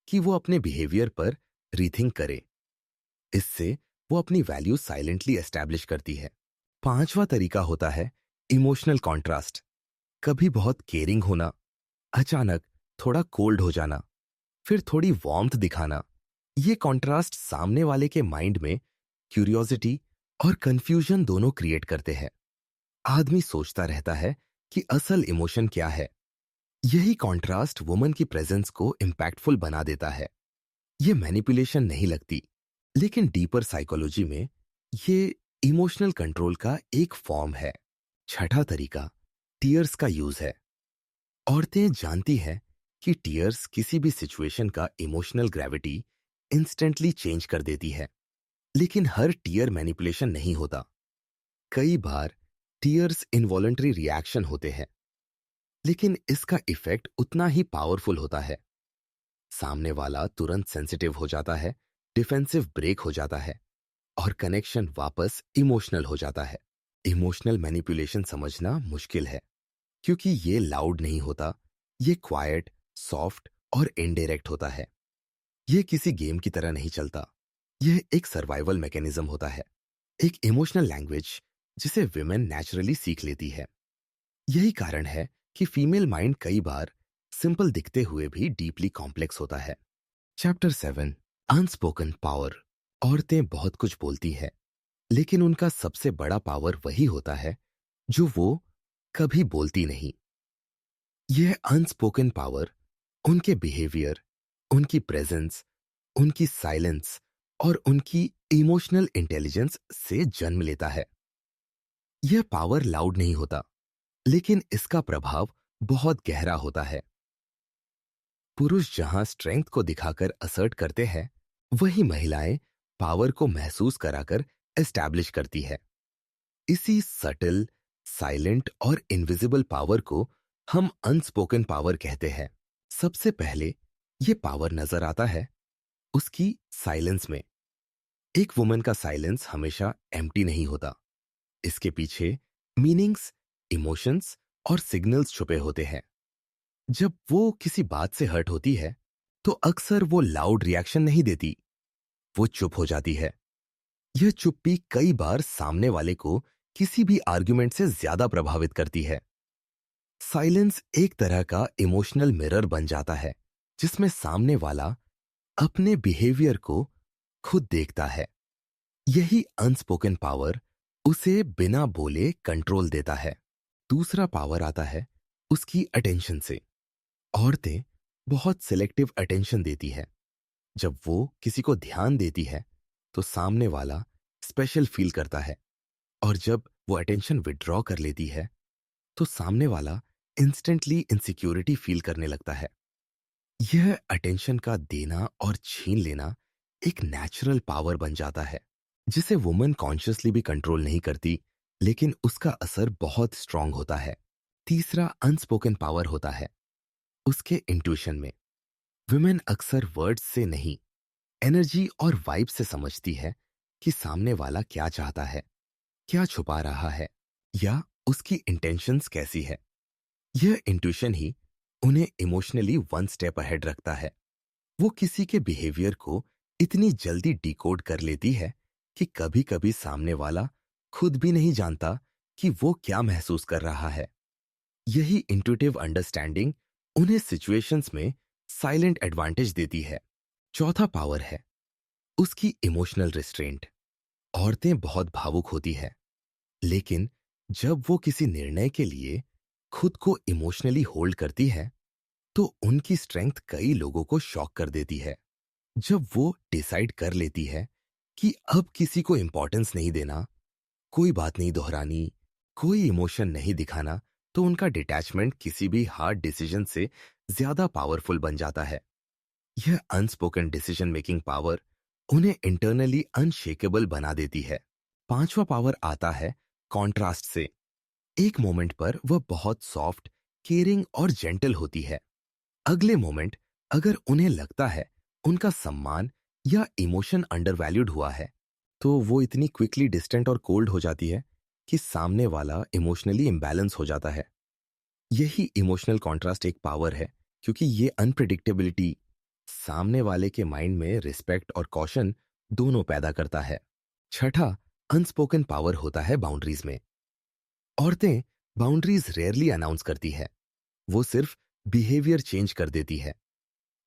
[SPEAKER 1] कि वो अपने बिहेवियर पर रीथिंक करे। इससे वो अपनी वैल्यू साइलेंटली एस्टैब्लिश करती है। पांचवा तरीका होता है इमोशनल कॉन्ट्रास्ट। कभी बहुत केयरिंग होना, अचानक थोड़ा कोल्ड हो जाना, फिर थोड़ी वार्मथ दिखाना। ये कॉन्ट्रास्ट सामने वाले के माइंड में क्यूरियोसिटी और कंफ्यूजन दोनों क्रिएट करते हैं। आदमी सोचता रहता है कि असल इमोशन क्या है। यही कॉन्ट्रास्ट वुमन की प्रेजेंस को इम्पैक्टफुल बना देता है। ये मैनिपुलेशन नहीं लगती, लेकिन डीपर साइकोलॉजी में ये इमोशनल कंट्रोल का एक फॉर्म है। छठा तरीका टीयर्स का यूज है। औरतें जानती हैं कि टीयर्स किसी भी सिचुएशन का इमोशनल ग्रेविटी इंस्टेंटली चेंज कर देती है, लेकिन हर टीयर मैनिपुलेशन नहीं होता। कई बार टीयर्स इनवॉलंटरी रिएक्शन होते हैं, लेकिन इसका इफेक्ट उतना ही पावरफुल होता है। सामने वाला तुरंत सेंसिटिव हो जाता है, डिफेंसिव ब्रेक हो जाता है और कनेक्शन वापस इमोशनल हो जाता है। इमोशनल मैनिपुलेशन समझना मुश्किल है, क्योंकि ये लाउड नहीं होता, ये क्वाइट, सॉफ्ट और इनडायरेक्ट होता है। ये किसी गेम की तरह नहीं चलता, यह एक सर्वाइवल मैकेनिज्म होता है, एक इमोशनल लैंग्वेज जिसे विमेन नेचुरली सीख लेती है। यही कारण है कि फीमेल माइंड कई बार सिंपल दिखते हुए भी डीपली कॉम्प्लेक्स होता है। Chapter 7 unspoken power. औरतें बहुत कुछ बोलती है, लेकिन उनका सबसे बड़ा पावर वही होता है जो वो कभी बोलती नहीं। यह अनस्पोकन पावर उनके बिहेवियर, उनकी प्रेजेंस, उनकी साइलेंस और उनकी इमोशनल इंटेलिजेंस से जन्म लेता है। यह पावर लाउड नहीं होता, लेकिन इसका प्रभाव बहुत गहरा होता है। पुरुष जहां स्ट्रेंथ को दिखाकर असर्ट करते हैं, वही महिलाएं पावर को महसूस कराकर एस्टैब्लिश करती है। इसी सटल, साइलेंट और इनविजिबल पावर को हम अनस्पोकन पावर कहते हैं। सबसे पहले यह पावर नजर आता है उसकी साइलेंस में। एक वुमन का साइलेंस हमेशा एम्प्टी नहीं होता। इसके पीछे मीनिंग्स, इमोशंस और सिग्नल्स छुपे होते हैं। जब वो किसी बात से हर्ट होती है, तो अक्सर वो लाउड रिएक्शन नहीं देती, वो चुप हो जाती है। यह चुप्पी कई बार सामने वाले को किसी भी आर्ग्यूमेंट से ज्यादा प्रभावित करती है। साइलेंस एक तरह का इमोशनल मिरर बन जाता है, जिसमें सामने वाला अपने बिहेवियर को खुद देखता है। यही अनस्पोकन पावर उसे बिना बोले कंट्रोल देता है। दूसरा पावर आता है उसकी अटेंशन से। औरतें बहुत सिलेक्टिव अटेंशन देती है। जब वो किसी को ध्यान देती है, तो सामने वाला स्पेशल फील करता है, और जब वो अटेंशन विड्रॉ कर लेती है तो सामने वाला इंस्टेंटली इनसिक्योरिटी फील करने लगता है। यह अटेंशन का देना और छीन लेना एक नेचुरल पावर बन जाता है, जिसे वुमन कॉन्शियसली भी कंट्रोल नहीं करती, लेकिन उसका असर बहुत स्ट्रांग होता है। तीसरा अनस्पोकन पावर होता है उसके इंट्यूशन में। वुमेन अक्सर वर्ड्स से नहीं, एनर्जी और वाइब से समझती है कि सामने वाला क्या चाहता है, क्या छुपा रहा है, या उसकी इंटेंशंस कैसी है। यह इंट्यूशन ही उन्हें इमोशनली वन स्टेप अहेड रखता है। वो किसी के बिहेवियर को इतनी जल्दी डिकोड कर लेती है कि कभी कभी सामने वाला खुद भी नहीं जानता कि वो क्या महसूस कर रहा है। यही इंट्यूटिव अंडरस्टैंडिंग उन्हें सिचुएशंस में साइलेंट एडवांटेज देती है। चौथा पावर है उसकी इमोशनल रिस्ट्रेंट। औरतें बहुत भावुक होती है, लेकिन जब वो किसी निर्णय के लिए खुद को इमोशनली होल्ड करती है तो उनकी स्ट्रेंथ कई लोगों को शॉक कर देती है। जब वो डिसाइड कर लेती है कि अब किसी को इंपॉर्टेंस नहीं देना, कोई बात नहीं दोहरानी, कोई इमोशन नहीं दिखाना, तो उनका डिटैचमेंट किसी भी हार्ड डिसीजन से ज्यादा पावरफुल बन जाता है। यह अनस्पोकन डिसीजन मेकिंग पावर उन्हें इंटरनली अनशेकेबल बना देती है। पांचवा पावर आता है कॉन्ट्रास्ट से। एक मोमेंट पर वह बहुत सॉफ्ट, केयरिंग और जेंटल होती है। अगले मोमेंट अगर उन्हें लगता है उनका सम्मान या इमोशन अंडरवैल्यूड हुआ है, तो वो इतनी क्विकली डिस्टेंट और कोल्ड हो जाती है कि सामने वाला इमोशनली इम्बैलेंस हो जाता है। यही इमोशनल कॉन्ट्रास्ट एक पावर है, क्योंकि ये अनप्रिडिक्टेबिलिटी सामने वाले के माइंड में रिस्पेक्ट और कॉशन दोनों पैदा करता है। छठा अनस्पोकन पावर होता है बाउंड्रीज में। औरतें बाउंड्रीज रेयरली अनाउंस करती है, वो सिर्फ बिहेवियर चेंज कर देती है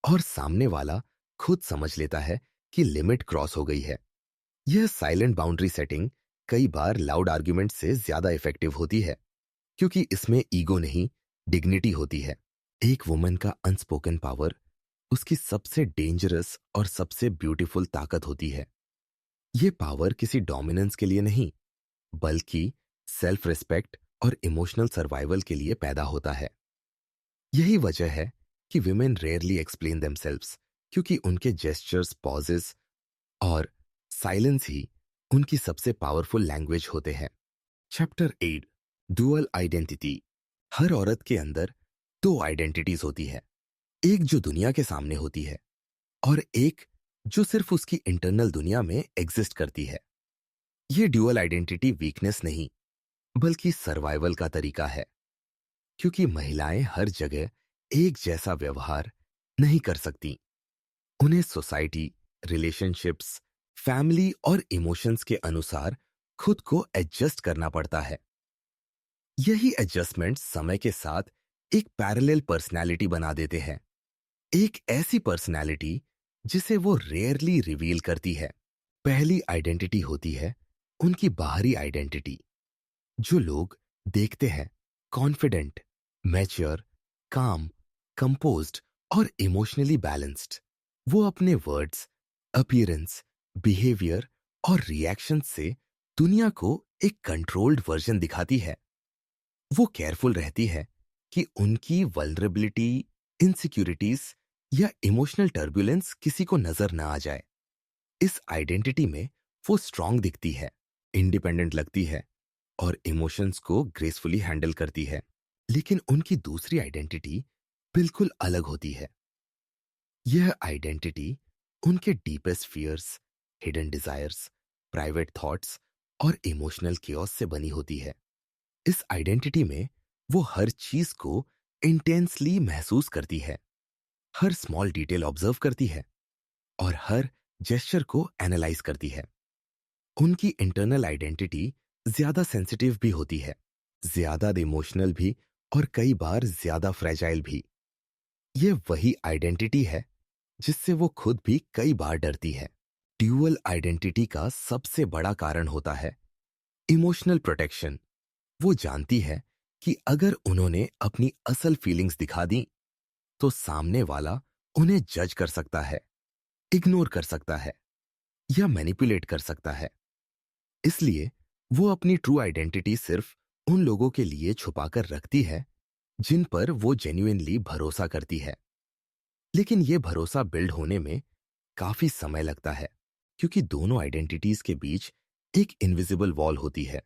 [SPEAKER 1] और सामने वाला खुद समझ लेता है कि लिमिट क्रॉस हो गई है। यह साइलेंट बाउंड्री सेटिंग कई बार लाउड आर्ग्यूमेंट से ज्यादा इफेक्टिव होती है, क्योंकि इसमें ईगो नहीं, डिग्निटी होती है। एक वुमन का अनस्पोकन पावर उसकी सबसे डेंजरस और सबसे ब्यूटीफुल ताकत होती है। यह पावर किसी डोमिनेंस के लिए नहीं, बल्कि सेल्फ रिस्पेक्ट और इमोशनल सर्वाइवल के लिए पैदा होता है। यही वजह है कि विमेन रेयरली एक्सप्लेन देमसेल्व्स, क्योंकि उनके जेस्चर्स, पॉजेस और साइलेंस ही उनकी सबसे पावरफुल लैंग्वेज होते हैं। Chapter 8 dual identity. हर औरत के अंदर दो आइडेंटिटीज होती है, एक जो दुनिया के सामने होती है और एक जो सिर्फ उसकी इंटरनल दुनिया में एग्जिस्ट करती है। ये ड्यूअल आइडेंटिटी वीकनेस नहीं, बल्कि सर्वाइवल का तरीका है, क्योंकि महिलाएं हर जगह एक जैसा व्यवहार नहीं कर सकती। उन्हें सोसाइटी, रिलेशनशिप्स, फैमिली और इमोशंस के अनुसार खुद को एडजस्ट करना पड़ता है। यही एडजस्टमेंट समय के साथ एक पैरेलल पर्सनैलिटी बना देते हैं, एक ऐसी पर्सनैलिटी जिसे वो रेयरली रिवील करती है। पहली आइडेंटिटी होती है उनकी बाहरी आइडेंटिटी। जो लोग देखते हैं कॉन्फिडेंट, मैच्योर, काम, कंपोज्ड और इमोशनली बैलेंस्ड, वो अपने वर्ड्स, अपीयरेंस, बिहेवियर और रिएक्शन से दुनिया को एक कंट्रोल्ड वर्जन दिखाती है। वो केयरफुल रहती है कि उनकी वल्नरेबिलिटी, इनसिक्योरिटीज या इमोशनल टर्बुलेंस किसी को नजर ना आ जाए। इस आइडेंटिटी में वो स्ट्रांग दिखती है, इंडिपेंडेंट लगती है और इमोशंस को ग्रेसफुली हैंडल करती है। लेकिन उनकी दूसरी आइडेंटिटी बिल्कुल अलग होती है। यह आइडेंटिटी उनके deepest fears, hidden desires, private thoughts और इमोशनल कियोस से बनी होती है। इस आइडेंटिटी में वो हर चीज को इंटेंसली महसूस करती है, हर स्मॉल डिटेल ऑब्जर्व करती है और हर जेस्चर को एनालाइज करती है। उनकी इंटरनल आइडेंटिटी ज्यादा सेंसिटिव भी होती है, ज्यादा इमोशनल भी और कई बार ज्यादा फ्रेजाइल भी। यह वही आइडेंटिटी है जिससे वो खुद भी कई बार डरती है। ड्यूअल आइडेंटिटी का सबसे बड़ा कारण होता है इमोशनल प्रोटेक्शन। वो जानती है कि अगर उन्होंने अपनी असल फीलिंग्स दिखा दी तो सामने वाला उन्हें जज कर सकता है, इग्नोर कर सकता है या मैनिपुलेट कर सकता है। इसलिए वो अपनी ट्रू आइडेंटिटी सिर्फ उन लोगों के लिए छुपाकर रखती है जिन पर वो जेन्युइनली भरोसा करती है। लेकिन ये भरोसा बिल्ड होने में काफी समय लगता है, क्योंकि दोनों आइडेंटिटीज के बीच एक इनविजिबल वॉल होती है।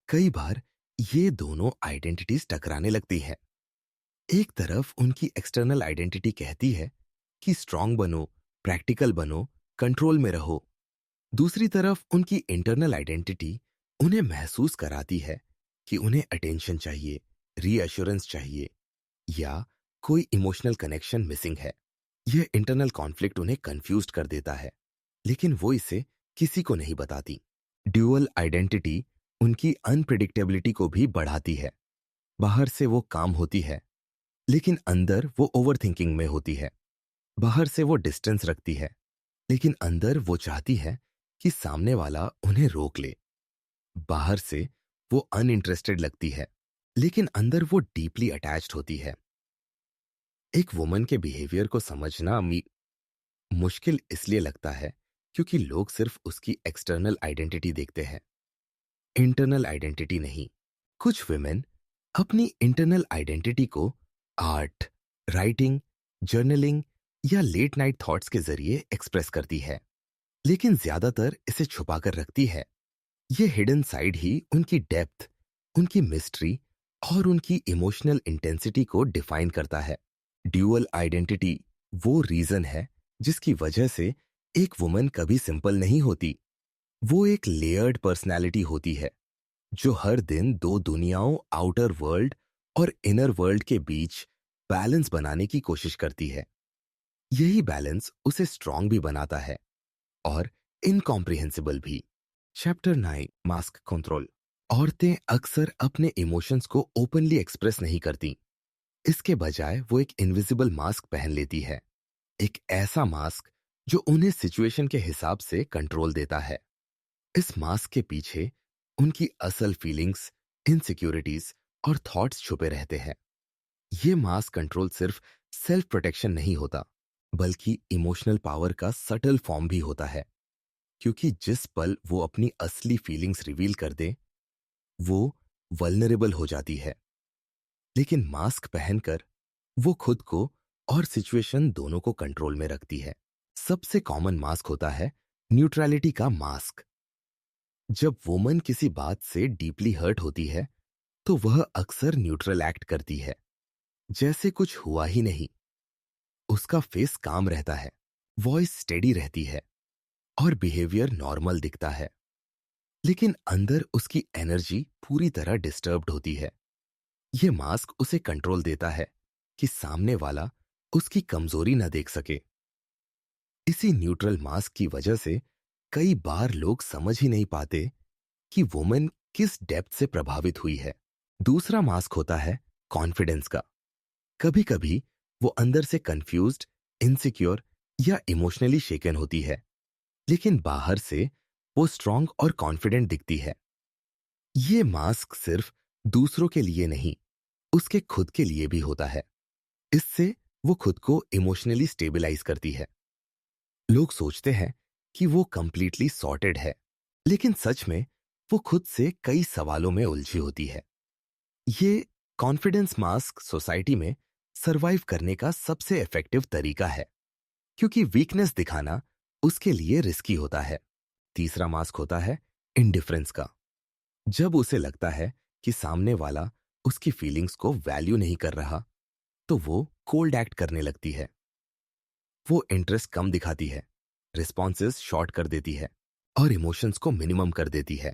[SPEAKER 1] कई बार ये दोनों आइडेंटिटीज टकराने लगती है। एक तरफ उनकी एक्सटर्नल आइडेंटिटी कहती है कि स्ट्रांग बनो, प्रैक्टिकल बनो, कंट्रोल में रहो। दूसरी तरफ उनकी इंटरनल आइडेंटिटी उन्हें महसूस कराती है कि उन्हें अटेंशन चाहिए, रीअश्योरेंस चाहिए, या कोई इमोशनल कनेक्शन मिसिंग है। यह इंटरनल कॉन्फ्लिक्ट उन्हें कंफ्यूज्ड कर देता है, लेकिन वो इसे किसी को नहीं बताती। ड्यूअल आइडेंटिटी उनकी अनप्रिडिक्टेबिलिटी को भी बढ़ाती है। बाहर से वो काम होती है, लेकिन अंदर वो ओवरथिंकिंग में होती है। बाहर से वो डिस्टेंस रखती है, लेकिन अंदर वो चाहती है कि सामने वाला उन्हें रोक ले। बाहर से वो अनइंटरेस्टेड लगती है, लेकिन अंदर वो डीपली अटैच्ड होती है। एक वुमन के बिहेवियर को समझना मुश्किल इसलिए लगता है क्योंकि लोग सिर्फ उसकी एक्सटर्नल आइडेंटिटी देखते हैं, इंटरनल आइडेंटिटी नहीं। कुछ वुमेन अपनी इंटरनल आइडेंटिटी को आर्ट, राइटिंग, जर्नलिंग या लेट नाइट थॉट्स के जरिए एक्सप्रेस करती है, लेकिन ज्यादातर इसे छुपाकर रखती है। ये हिडन साइड ही उनकी डेप्थ, उनकी मिस्ट्री और उनकी इमोशनल इंटेंसिटी को डिफाइन करता है। ड्यूअल आइडेंटिटी वो रीजन है जिसकी वजह से एक वुमन कभी सिंपल नहीं होती। वो एक लेयर्ड पर्सनैलिटी होती है जो हर दिन दो दुनियाओं, आउटर वर्ल्ड और इनर वर्ल्ड के बीच बैलेंस बनाने की कोशिश करती है। यही बैलेंस उसे स्ट्रांग भी बनाता है और इनकॉम्प्रिहेंसिबल भी। Chapter 9, mask control. औरतें अक्सर अपने इमोशंस को ओपनली एक्सप्रेस नहीं करती। इसके बजाय वो एक इनविजिबल मास्क पहन लेती है, एक ऐसा मास्क जो उन्हें सिचुएशन के हिसाब से कंट्रोल देता है। इस मास्क के पीछे उनकी असल फीलिंग्स, इनसिक्योरिटीज और थॉट्स छुपे रहते हैं। ये मास्क कंट्रोल सिर्फ सेल्फ प्रोटेक्शन नहीं होता, बल्कि इमोशनल पावर का सटल फॉर्म भी होता है, क्योंकि जिस पल वो अपनी असली फीलिंग्स रिवील कर दे, वो वल्नरेबल हो जाती है। लेकिन मास्क पहनकर वो खुद को और सिचुएशन दोनों को कंट्रोल में रखती है। सबसे कॉमन मास्क होता है न्यूट्रलिटी का मास्क। जब वुमन किसी बात से डीपली हर्ट होती है, तो वह अक्सर न्यूट्रल एक्ट करती है, जैसे कुछ हुआ ही नहीं। उसका फेस काम रहता है, वॉइस स्टेडी रहती है और बिहेवियर नॉर्मल दिखता है। लेकिन अंदर उसकी एनर्जी पूरी तरह डिस्टर्ब्ड होती है। यह मास्क उसे कंट्रोल देता है कि सामने वाला उसकी कमजोरी न देख सके। इसी न्यूट्रल मास्क की वजह से कई बार लोग समझ ही नहीं पाते कि वुमन किस डेप्थ से प्रभावित हुई है। दूसरा मास्क होता है कॉन्फिडेंस का। कभी कभी वो अंदर से कंफ्यूज्ड, इनसिक्योर या इमोशनली शेकन होती है, लेकिन बाहर से वो स्ट्रांग और कॉन्फिडेंट दिखती है। ये मास्क सिर्फ दूसरों के लिए नहीं, उसके खुद के लिए भी होता है। इससे वो खुद को इमोशनली स्टेबलाइज करती है। लोग सोचते हैं कि वो कंप्लीटली सॉर्टेड है, लेकिन सच में वो खुद से कई सवालों में उलझी होती है। ये कॉन्फिडेंस मास्क सोसाइटी में सरवाइव करने का सबसे इफेक्टिव तरीका है, क्योंकि वीकनेस दिखाना उसके लिए रिस्की होता है। तीसरा मास्क होता है इंडिफरेंस का। जब उसे लगता है कि सामने वाला उसकी फीलिंग्स को वैल्यू नहीं कर रहा, तो वो कोल्ड एक्ट करने लगती है। वो इंटरेस्ट कम दिखाती है, रिस्पॉन्सेस शॉर्ट कर देती है और इमोशंस को मिनिमम कर देती है।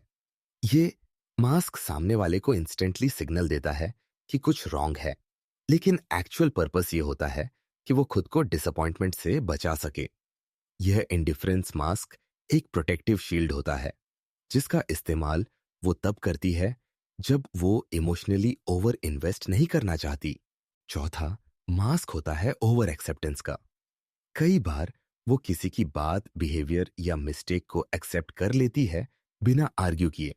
[SPEAKER 1] ये मास्क सामने वाले को इंस्टेंटली सिग्नल देता है कि कुछ रॉन्ग है, लेकिन एक्चुअल पर्पस ये होता है कि वो खुद को डिसअपॉइंटमेंट से बचा सके। यह इंडिफरेंस मास्क एक प्रोटेक्टिव शील्ड होता है, जिसका इस्तेमाल वो तब करती है जब वो इमोशनली ओवर इन्वेस्ट नहीं करना चाहती। चौथा मास्क होता है ओवर एक्सेप्टेंस का। कई बार वो किसी की बात, बिहेवियर या मिस्टेक को एक्सेप्ट कर लेती है बिना आर्ग्यू किए।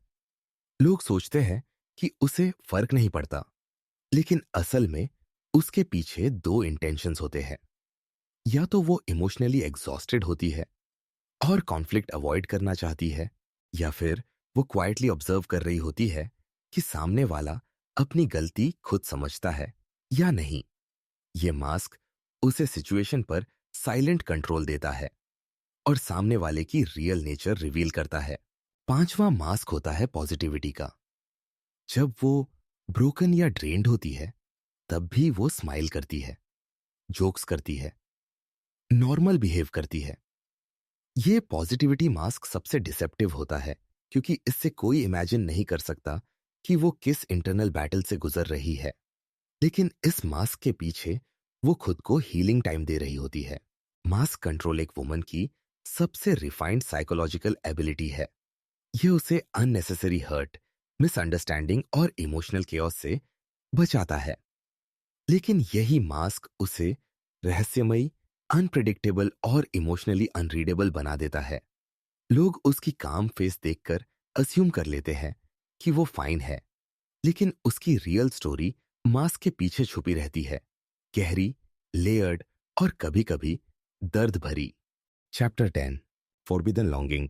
[SPEAKER 1] लोग सोचते हैं कि उसे फर्क नहीं पड़ता, लेकिन असल में उसके पीछे दो इंटेंशंस होते हैं। या तो वो इमोशनली एग्जॉस्टेड होती है, और कॉन्फ्लिक्ट अवॉइड करना चाहती है, या फिर वो क्वाइटली ऑब्जर्व कर रही होती है कि सामने वाला अपनी गलती खुद समझता है या नहीं। ये मास्क उसे सिचुएशन पर साइलेंट कंट्रोल देता है और सामने वाले की रियल नेचर रिवील करता है। पांचवा मास्क होता है पॉजिटिविटी का। जब वो ब्रोकन या ड्रेन्ड होती है, तब भी वो स्माइल करती है, जोक्स करती है, नॉर्मल बिहेव करती है। ये पॉजिटिविटी मास्क सबसे डिसेप्टिव होता है, क्योंकि इससे कोई इमेजिन नहीं कर सकता कि वो किस इंटरनल बैटल से गुजर रही है। लेकिन इस मास्क के पीछे वो खुद को हीलिंग टाइम दे रही होती है। मास्क कंट्रोल एक वुमन की सबसे रिफाइंड साइकोलॉजिकल एबिलिटी है। ये उसे अननेसेसरी हर्ट, मिसअंडरस्टैंडिंग और इमोशनल केओस से बचाता है। लेकिन यही मास्क उसे रहस्यमयी, अनप्रिडिक्टेबल और इमोशनली अनरीडेबल बना देता है। लोग उसकी काम फेस देखकर अस्यूम कर लेते हैं कि वो फाइन है, लेकिन उसकी रियल स्टोरी मास्क के पीछे छुपी रहती है, गहरी, लेयर्ड और कभी-कभी दर्द भरी। Chapter 10, forbidden longing.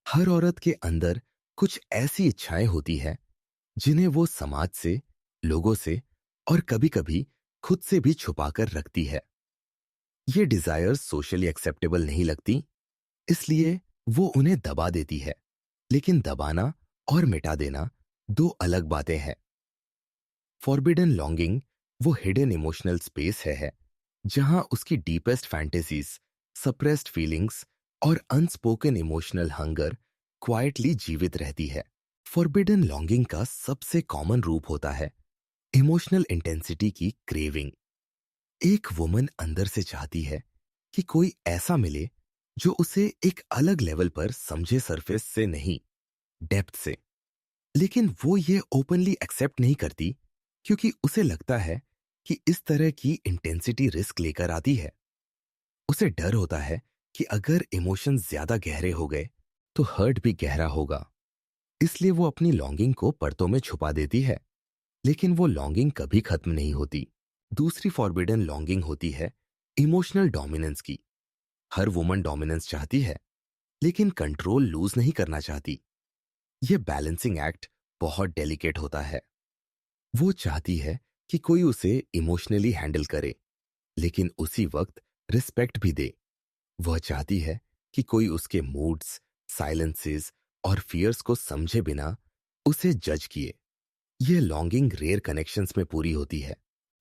[SPEAKER 1] हर औरत के अंदर कुछ ऐसी इच्छाएं होती हैं जिन्हें वो समाज से, लोगों से और कभी-कभी खुद से भी छुपाकर रखती है। ये डिजायर्स सोशली एक्सेप्टेबल नहीं लगती, इसलिए वो उन्हें दबा देती है। लेकिन दबाना और मिटा देना दो अलग बातें हैं। फॉरबिडन लॉन्गिंग वो हिडन इमोशनल स्पेस है जहां उसकी डीपेस्ट फैंटेसीज, सप्रेस्ड फीलिंग्स और अनस्पोकन इमोशनल हंगर क्वाइटली जीवित रहती है। फॉरबिडन लॉन्गिंग का सबसे कॉमन रूप होता है इमोशनल इंटेंसिटी की क्रेविंग। एक वुमन अंदर से चाहती है कि कोई ऐसा मिले जो उसे एक अलग लेवल पर समझे, सरफेस से नहीं, डेप्थ से। लेकिन वो ये ओपनली एक्सेप्ट नहीं करती, क्योंकि उसे लगता है कि इस तरह की इंटेंसिटी रिस्क लेकर आती है। उसे डर होता है कि अगर इमोशंस ज्यादा गहरे हो गए तो हर्ट भी गहरा होगा। इसलिए वो अपनी लॉन्गिंग को परतों में छुपा देती है। लेकिन वो लॉन्गिंग कभी खत्म नहीं होती। दूसरी फॉरबिडन लॉन्गिंग होती है इमोशनल डोमिनेंस की। हर वुमन डोमिनेंस चाहती है, लेकिन कंट्रोल लूज नहीं करना चाहती। यह बैलेंसिंग एक्ट बहुत डेलिकेट होता है। वो चाहती है कि कोई उसे इमोशनली हैंडल करे, लेकिन उसी वक्त रिस्पेक्ट भी दे। वह चाहती है कि कोई उसके मूड्स, साइलेंसेस और फियर्स को समझे बिना उसे जज किए। यह लॉन्गिंग रेयर कनेक्शंस में पूरी होती है,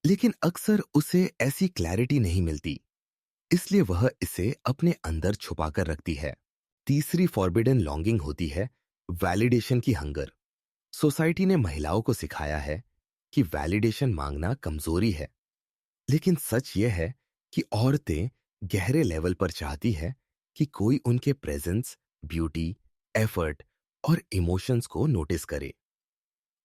[SPEAKER 1] लेकिन अक्सर उसे ऐसी क्लैरिटी नहीं मिलती, इसलिए वह इसे अपने अंदर छुपाकर रखती है। तीसरी फॉरबिडन लॉन्गिंग होती है वैलिडेशन की हंगर। सोसाइटी ने महिलाओं को सिखाया है कि वैलिडेशन मांगना कमजोरी है, लेकिन सच यह है कि औरतें गहरे लेवल पर चाहती है कि कोई उनके प्रेजेंस, ब्यूटी, एफर्ट और इमोशंस को नोटिस करे।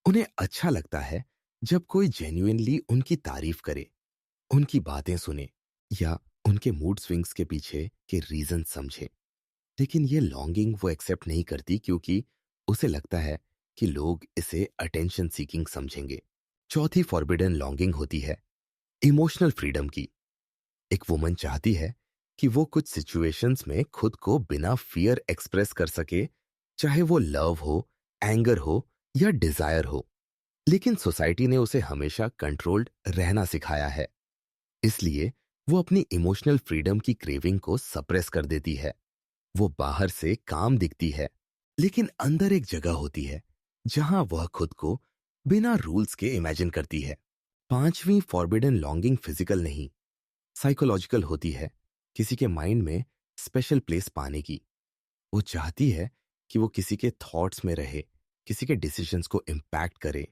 [SPEAKER 1] उन्हें अच्छा लगता है जब कोई जेन्युइनली उनकी तारीफ करे, उनकी बातें सुने या उनके मूड स्विंग्स के पीछे के रीजन समझे। लेकिन ये लॉन्गिंग वो एक्सेप्ट नहीं करती, क्योंकि उसे लगता है कि लोग इसे अटेंशन सीकिंग समझेंगे। चौथी फॉरबिडन लॉन्गिंग होती है इमोशनल फ्रीडम की। एक वुमन चाहती है कि वो कुछ सिचुएशंस में खुद को बिना फियर एक्सप्रेस कर सके, चाहे वो लव हो, एंगर हो या डिजायर हो। लेकिन सोसाइटी ने उसे हमेशा कंट्रोल्ड रहना सिखाया है, इसलिए वो अपनी इमोशनल फ्रीडम की क्रेविंग को सप्रेस कर देती है। वो बाहर से काम दिखती है, लेकिन अंदर एक जगह होती है जहां वह खुद को बिना रूल्स के इमेजिन करती है। पांचवी फॉरबिडन लॉन्गिंग फिजिकल नहीं, साइकोलॉजिकल होती है, किसी के माइंड में स्पेशल प्लेस पाने की। वो चाहती है कि वो किसी के थॉट्स में रहे, किसी के डिसीजंस को इम्पैक्ट करे,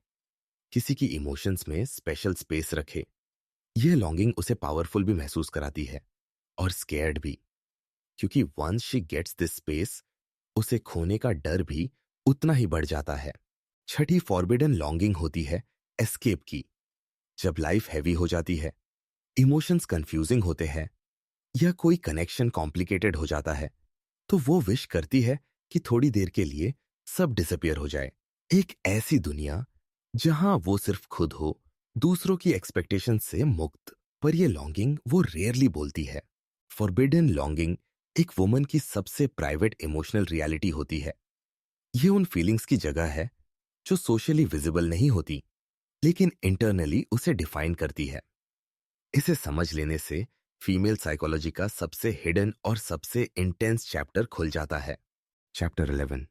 [SPEAKER 1] किसी की इमोशंस में स्पेशल स्पेस रखे। यह लॉन्गिंग उसे पावरफुल भी महसूस कराती है और स्केयर्ड भी, क्योंकि once she gets this space, उसे खोने का डर भी उतना ही बढ़ जाता है। छठी फॉरबिडन लॉन्गिंग होती है एस्केप की। जब लाइफ हैवी हो जाती है, इमोशंस कंफ्यूजिंग होते हैं या कोई कनेक्शन कॉम्प्लिकेटेड हो जाता है, तो वो विश करती है कि थोड़ी देर के लिए सब डिसअपियर हो जाए। एक ऐसी दुनिया जहां वो सिर्फ खुद हो, दूसरों की एक्सपेक्टेशन से मुक्त। पर ये लॉन्गिंग वो रेयरली बोलती है। फॉरबिडन लॉन्गिंग एक वुमन की सबसे प्राइवेट इमोशनल रियलिटी होती है। ये उन फीलिंग्स की जगह है जो सोशली विजिबल नहीं होती, लेकिन इंटरनली उसे डिफाइन करती है। इसे समझ लेने से फीमेल साइकोलॉजी का सबसे हिडन और सबसे इंटेंस चैप्टर खुल जाता है। Chapter 11,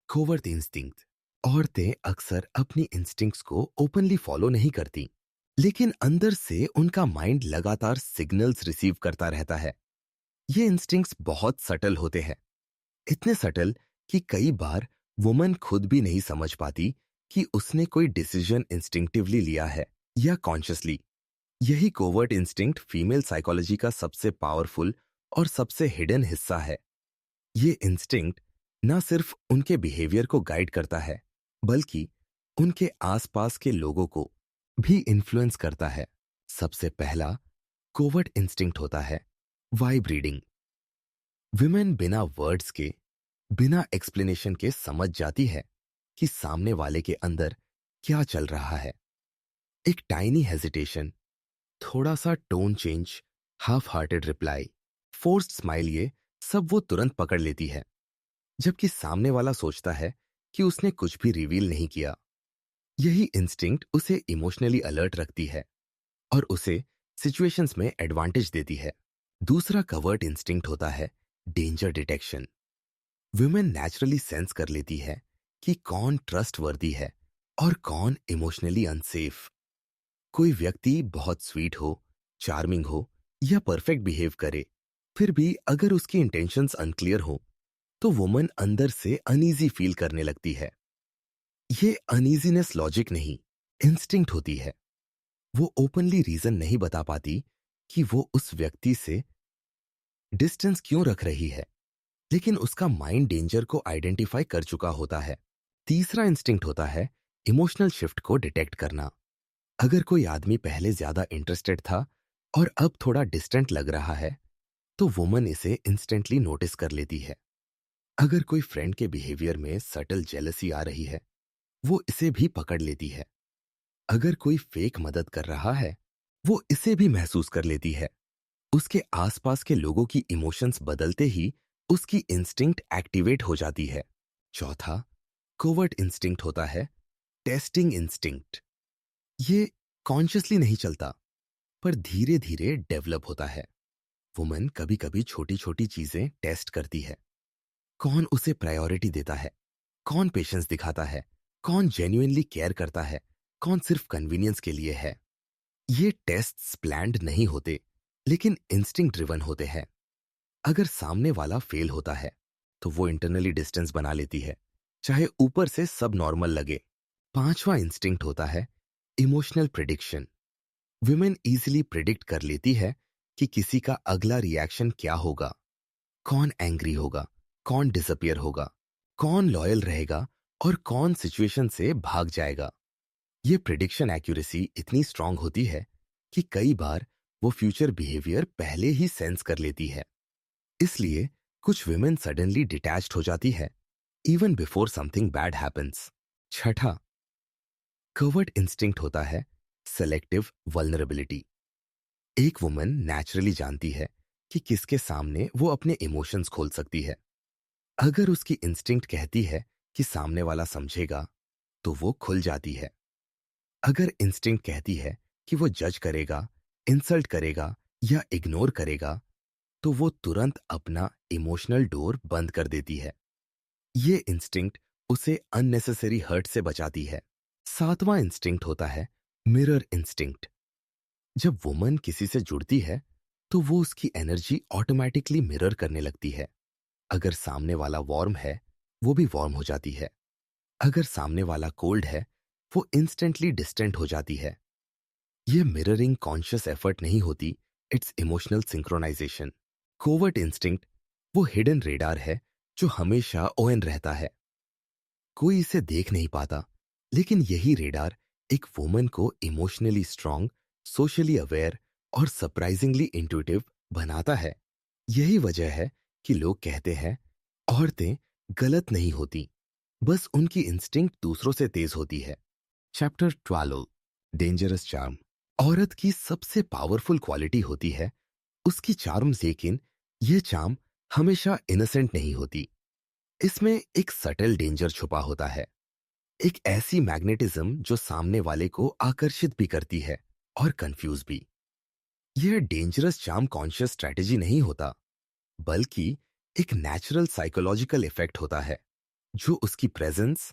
[SPEAKER 1] covert instinct. औरतें अक्सर अपनी इंस्टिंक्ट्स को ओपनली फॉलो नहीं करती, लेकिन अंदर से उनका माइंड लगातार सिग्नल्स रिसीव करता रहता है। ये इंस्टिंक्ट्स बहुत सटल होते हैं, इतने सटल कि कई बार वुमन खुद भी नहीं समझ पाती कि उसने कोई डिसीजन इंस्टिंक्टिवली लिया है या कॉन्शियसली। यही कोवर्ट इंस्टिंक्ट फीमेल साइकोलॉजी का सबसे पावरफुल और सबसे हिडन हिस्सा है। ये इंस्टिंक्ट ना सिर्फ उनके बिहेवियर को गाइड करता है, बल्कि उनके आसपास के लोगों को भी इन्फ्लुएंस करता है। सबसे पहला कोवर्ट इंस्टिंक्ट होता है वाइब रीडिंग। विमेन बिना वर्ड्स के, बिना एक्सप्लेनेशन के समझ जाती है कि सामने वाले के अंदर क्या चल रहा है। एक टाइनी हेजिटेशन, थोड़ा सा tone change, half hearted reply, forced smile, ये सब वो तुरंत पकड़ लेती है। जबकि सामने वाला सोचता है कि उसने कुछ भी रिवील नहीं किया। यही इंस्टिंक्ट उसे इमोशनली अलर्ट रखती है और उसे सिचुएशंस में एडवांटेज देती है। दूसरा कवर्ट इंस्टिंक्ट होता है danger detection. Women naturally sense कर लेती है कि कौन ट्रस्ट वर्दी है और कौन इमोशनली अनसेफ। कोई व्यक्ति बहुत स्वीट हो, चार्मिंग हो या परफेक्ट बिहेव करे, फिर भी अगर उसकी इंटेंशंस अनक्लियर हो, तो वुमन अंदर से अनईजी फील करने लगती है। ये अनईजीनेस लॉजिक नहीं, इंस्टिंक्ट होती है। वो ओपनली रीजन नहीं बता पाती कि वो उस व्यक्ति से डिस्टेंस क्यों रख रही है, लेकिन उसका माइंड डेंजर को आइडेंटिफाई कर चुका होता है। तीसरा इंस्टिंक्ट होता है इमोशनल शिफ्ट को डिटेक्ट करना। अगर कोई आदमी पहले ज्यादा इंटरेस्टेड था और अब थोड़ा डिस्टेंट लग रहा है, तो वुमन इसे इंस्टेंटली नोटिस कर लेती है। अगर कोई फ्रेंड के बिहेवियर में सटल जेलसी आ रही है, वो इसे भी पकड़ लेती है। अगर कोई फेक मदद कर रहा है, वो इसे भी महसूस कर लेती है। उसके आसपास के लोगों की इमोशंस बदलते ही उसकी इंस्टिंक्ट एक्टिवेट हो जाती है। चौथा कोवर्ट इंस्टिंक्ट होता है टेस्टिंग इंस्टिंक्ट। ये कॉन्शियसली नहीं चलता, पर धीरे धीरे डेवलप होता है। वुमन कभी कभी छोटी छोटी चीजें टेस्ट करती है। कौन उसे प्रायोरिटी देता है, कौन पेशेंस दिखाता है, कौन जेन्युइनली केयर करता है, कौन सिर्फ कन्वीनियंस के लिए है। ये टेस्ट्स प्लान्ड नहीं होते, लेकिन इंस्टिंक्ट ड्रिवन होते हैं। अगर सामने वाला फेल होता है, तो वो इंटरनली डिस्टेंस बना लेती है, चाहे ऊपर से सब नॉर्मल लगे। पांचवा इंस्टिंक्ट होता है emotional prediction. Women easily predict कर लेती है कि किसी का अगला रिएक्शन क्या होगा। कौन एंग्री होगा, कौन डिसअपियर होगा, कौन लॉयल रहेगा और कौन सिचुएशन से भाग जाएगा। ये प्रिडिक्शन एक्यूरेसी इतनी स्ट्रांग होती है कि कई बार वो फ्यूचर बिहेवियर पहले ही सेंस कर लेती है। इसलिए कुछ विमेन सडनली डिटैच्ड हो जाती है, even before something bad happens. छठा कवर्ट इंस्टिंक्ट होता है सेलेक्टिव वल्नरेबिलिटी। एक वुमन नेचुरली जानती है कि किसके सामने वो अपने इमोशंस खोल सकती है। अगर उसकी इंस्टिंक्ट कहती है कि सामने वाला समझेगा, तो वो खुल जाती है। अगर इंस्टिंक्ट कहती है कि वो जज करेगा, इंसल्ट करेगा या इग्नोर करेगा, तो वो तुरंत अपना इमोशनल डोर बंद कर देती है। ये इंस्टिंक्ट उसे अननेसेसरी हर्ट से बचाती है। सातवां इंस्टिंक्ट होता है मिरर इंस्टिंक्ट। जब वुमन किसी से जुड़ती है, तो वो उसकी एनर्जी ऑटोमेटिकली मिरर करने लगती है। अगर सामने वाला वार्म है, वो भी वार्म हो जाती है। अगर सामने वाला कोल्ड है, वो इंस्टेंटली डिस्टेंट हो जाती है। ये मिररिंग कॉन्शियस एफर्ट नहीं होती, it's emotional synchronization. Covert instinct वो हिडन रेडार है जो हमेशा ओन रहता है। कोई इसे देख नहीं पाता, लेकिन यही रेडार एक वुमन को इमोशनली स्ट्रांग, सोशली अवेयर और सरप्राइजिंगली इंट्यूटिव बनाता है। यही वजह है कि लोग कहते हैं औरतें गलत नहीं होती, बस उनकी इंस्टिंक्ट दूसरों से तेज होती है। Chapter 12, dangerous charm. औरत की सबसे पावरफुल क्वालिटी होती है उसकी चार्म, लेकिन यह चार्म हमेशा इनोसेंट नहीं होती। इसमें एक सटल डेंजर छुपा होता है, एक ऐसी मैग्नेटिज्म जो सामने वाले को आकर्षित भी करती है और कंफ्यूज भी। यह डेंजरस चार्म कॉन्शियस स्ट्रेटेजी नहीं होता, बल्कि एक नेचुरल साइकोलॉजिकल इफेक्ट होता है जो उसकी प्रेजेंस,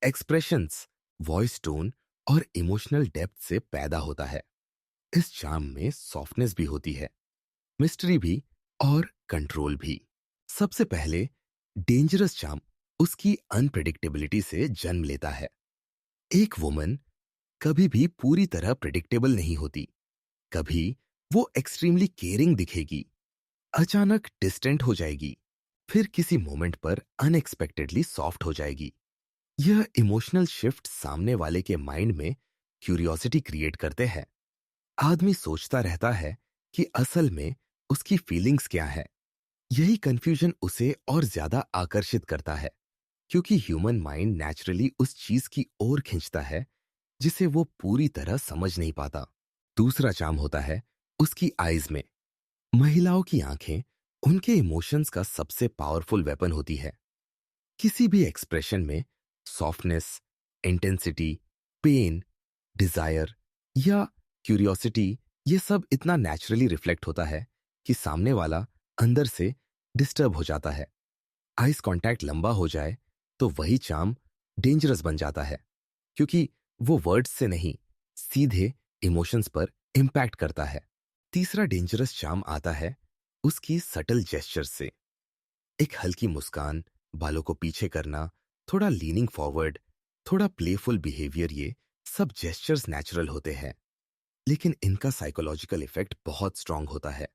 [SPEAKER 1] एक्सप्रेशंस, वॉइस टोन और इमोशनल डेप्थ से पैदा होता है। इस चार्म में सॉफ्टनेस भी होती है, मिस्ट्री भी और कंट्रोल भी। सबसे पहले डेंजरस चार्म उसकी अनप्रिडिक्टेबिलिटी से जन्म लेता है। एक वुमन कभी भी पूरी तरह प्रिडिक्टेबल नहीं होती। कभी वो एक्सट्रीमली केयरिंग दिखेगी, अचानक डिस्टेंट हो जाएगी, फिर किसी मोमेंट पर अनएक्सपेक्टेडली सॉफ्ट हो जाएगी। यह इमोशनल शिफ्ट सामने वाले के माइंड में क्यूरियोसिटी क्रिएट करते हैं। आदमी सोचता रहता है कि असल में उसकी फीलिंग्स क्या है। यही कंफ्यूजन उसे और ज्यादा आकर्षित करता है, क्योंकि ह्यूमन माइंड नेचुरली उस चीज की ओर खींचता है जिसे वो पूरी तरह समझ नहीं पाता। दूसरा चार्म होता है उसकी आईज में। महिलाओं की आंखें उनके इमोशंस का सबसे पावरफुल वेपन होती है। किसी भी एक्सप्रेशन में सॉफ्टनेस, इंटेंसिटी, पेन, डिजायर या क्यूरियोसिटी, ये सब इतना नेचुरली रिफ्लेक्ट होता है कि सामने वाला अंदर से डिस्टर्ब हो जाता है। आइस कांटेक्ट लंबा हो जाए तो वही चार्म डेंजरस बन जाता है, क्योंकि वो वर्ड्स से नहीं, सीधे इमोशंस पर इंपैक्ट करता है। तीसरा डेंजरस चार्म आता है उसकी सटल जेस्चर से। एक हल्की मुस्कान, बालों को पीछे करना, थोड़ा लीनिंग फॉरवर्ड, थोड़ा प्लेफुल बिहेवियर, ये सब जेस्चर्स नेचुरल होते हैं, लेकिन इनका साइकोलॉजिकल इफेक्ट बहुत स्ट्रांग होता है।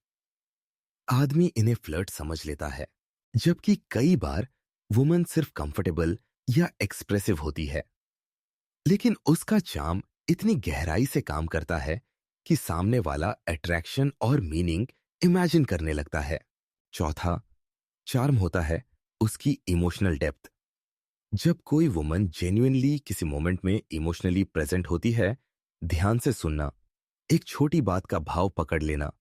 [SPEAKER 1] आदमी इन्हें फ्लर्ट समझ लेता है, जबकि कई बार वुमन सिर्फ कंफर्टेबल या एक्सप्रेसिव होती है। लेकिन उसका चार्म इतनी गहराई से काम करता है कि सामने वाला अट्रैक्शन और मीनिंग इमेजिन करने लगता है। चौथा चार्म होता है उसकी इमोशनल डेप्थ। जब कोई वुमन जेन्युइनली किसी मोमेंट में इमोशनली प्रेजेंट होती है, ध्यान से सुनना, एक छोटी बात का भाव पकड़ लेना,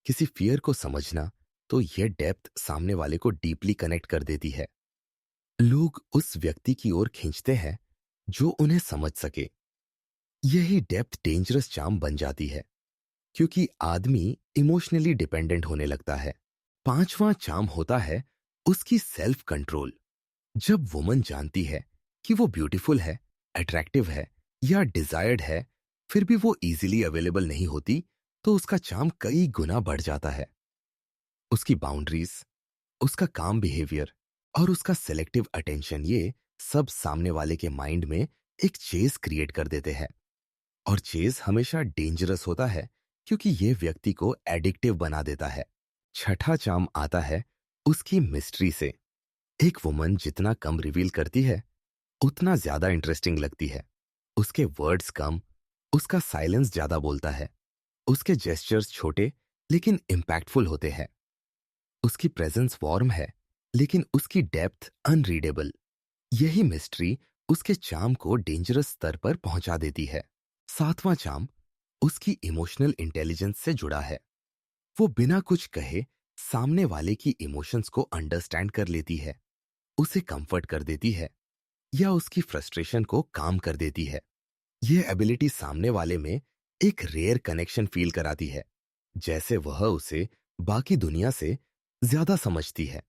[SPEAKER 1] किसी फियर को समझना, तो यह डेप्थ सामने वाले को डीपली कनेक्ट कर देती है। लोग उस व्यक्ति की ओर खींचते हैं जो उन्हें समझ सके। यही डेप्थ डेंजरस चार्म बन जाती है, क्योंकि आदमी इमोशनली डिपेंडेंट होने लगता है। पांचवां चार्म होता है उसकी सेल्फ कंट्रोल। जब वुमन जानती है कि वो ब्यूटीफुल है, अट्रैक्टिव है या डिजायर्ड है, फिर भी वो इजीली अवेलेबल नहीं होती, तो उसका चार्म कई गुना बढ़ जाता है। उसकी बाउंड्रीज, उसका काम बिहेवियर और उसका सेलेक्टिव अटेंशन, ये सब सामने वाले के माइंड में एक चेज क्रिएट कर देते हैं। और चेज हमेशा डेंजरस होता है, क्योंकि ये व्यक्ति को एडिक्टिव बना देता है। छठा चार्म आता है उसकी मिस्ट्री से। एक वुमन जितना कम रिवील करती है, उतना ज्यादा इंटरेस्टिंग लगती है। उसके वर्ड्स कम, उसका साइलेंस ज्यादा बोलता है। उसके जेस्चर्स छोटे लेकिन इम्पैक्टफुल होते हैं। उसकी प्रेजेंस वार्म है, लेकिन उसकी डेप्थ अनरीडेबल। यही मिस्ट्री उसके चार्म को डेंजरस स्तर पर पहुंचा देती है। सातवां चार्म उसकी इमोशनल इंटेलिजेंस से जुड़ा है। वो बिना कुछ कहे सामने वाले की इमोशंस को अंडरस्टैंड कर लेती है, उसे कंफर्ट कर देती है या उसकी फ्रस्ट्रेशन को काम कर देती है। यह एबिलिटी सामने वाले में एक रेयर कनेक्शन फील कराती है, जैसे वह उसे बाकी दुनिया से ज्यादा समझती है।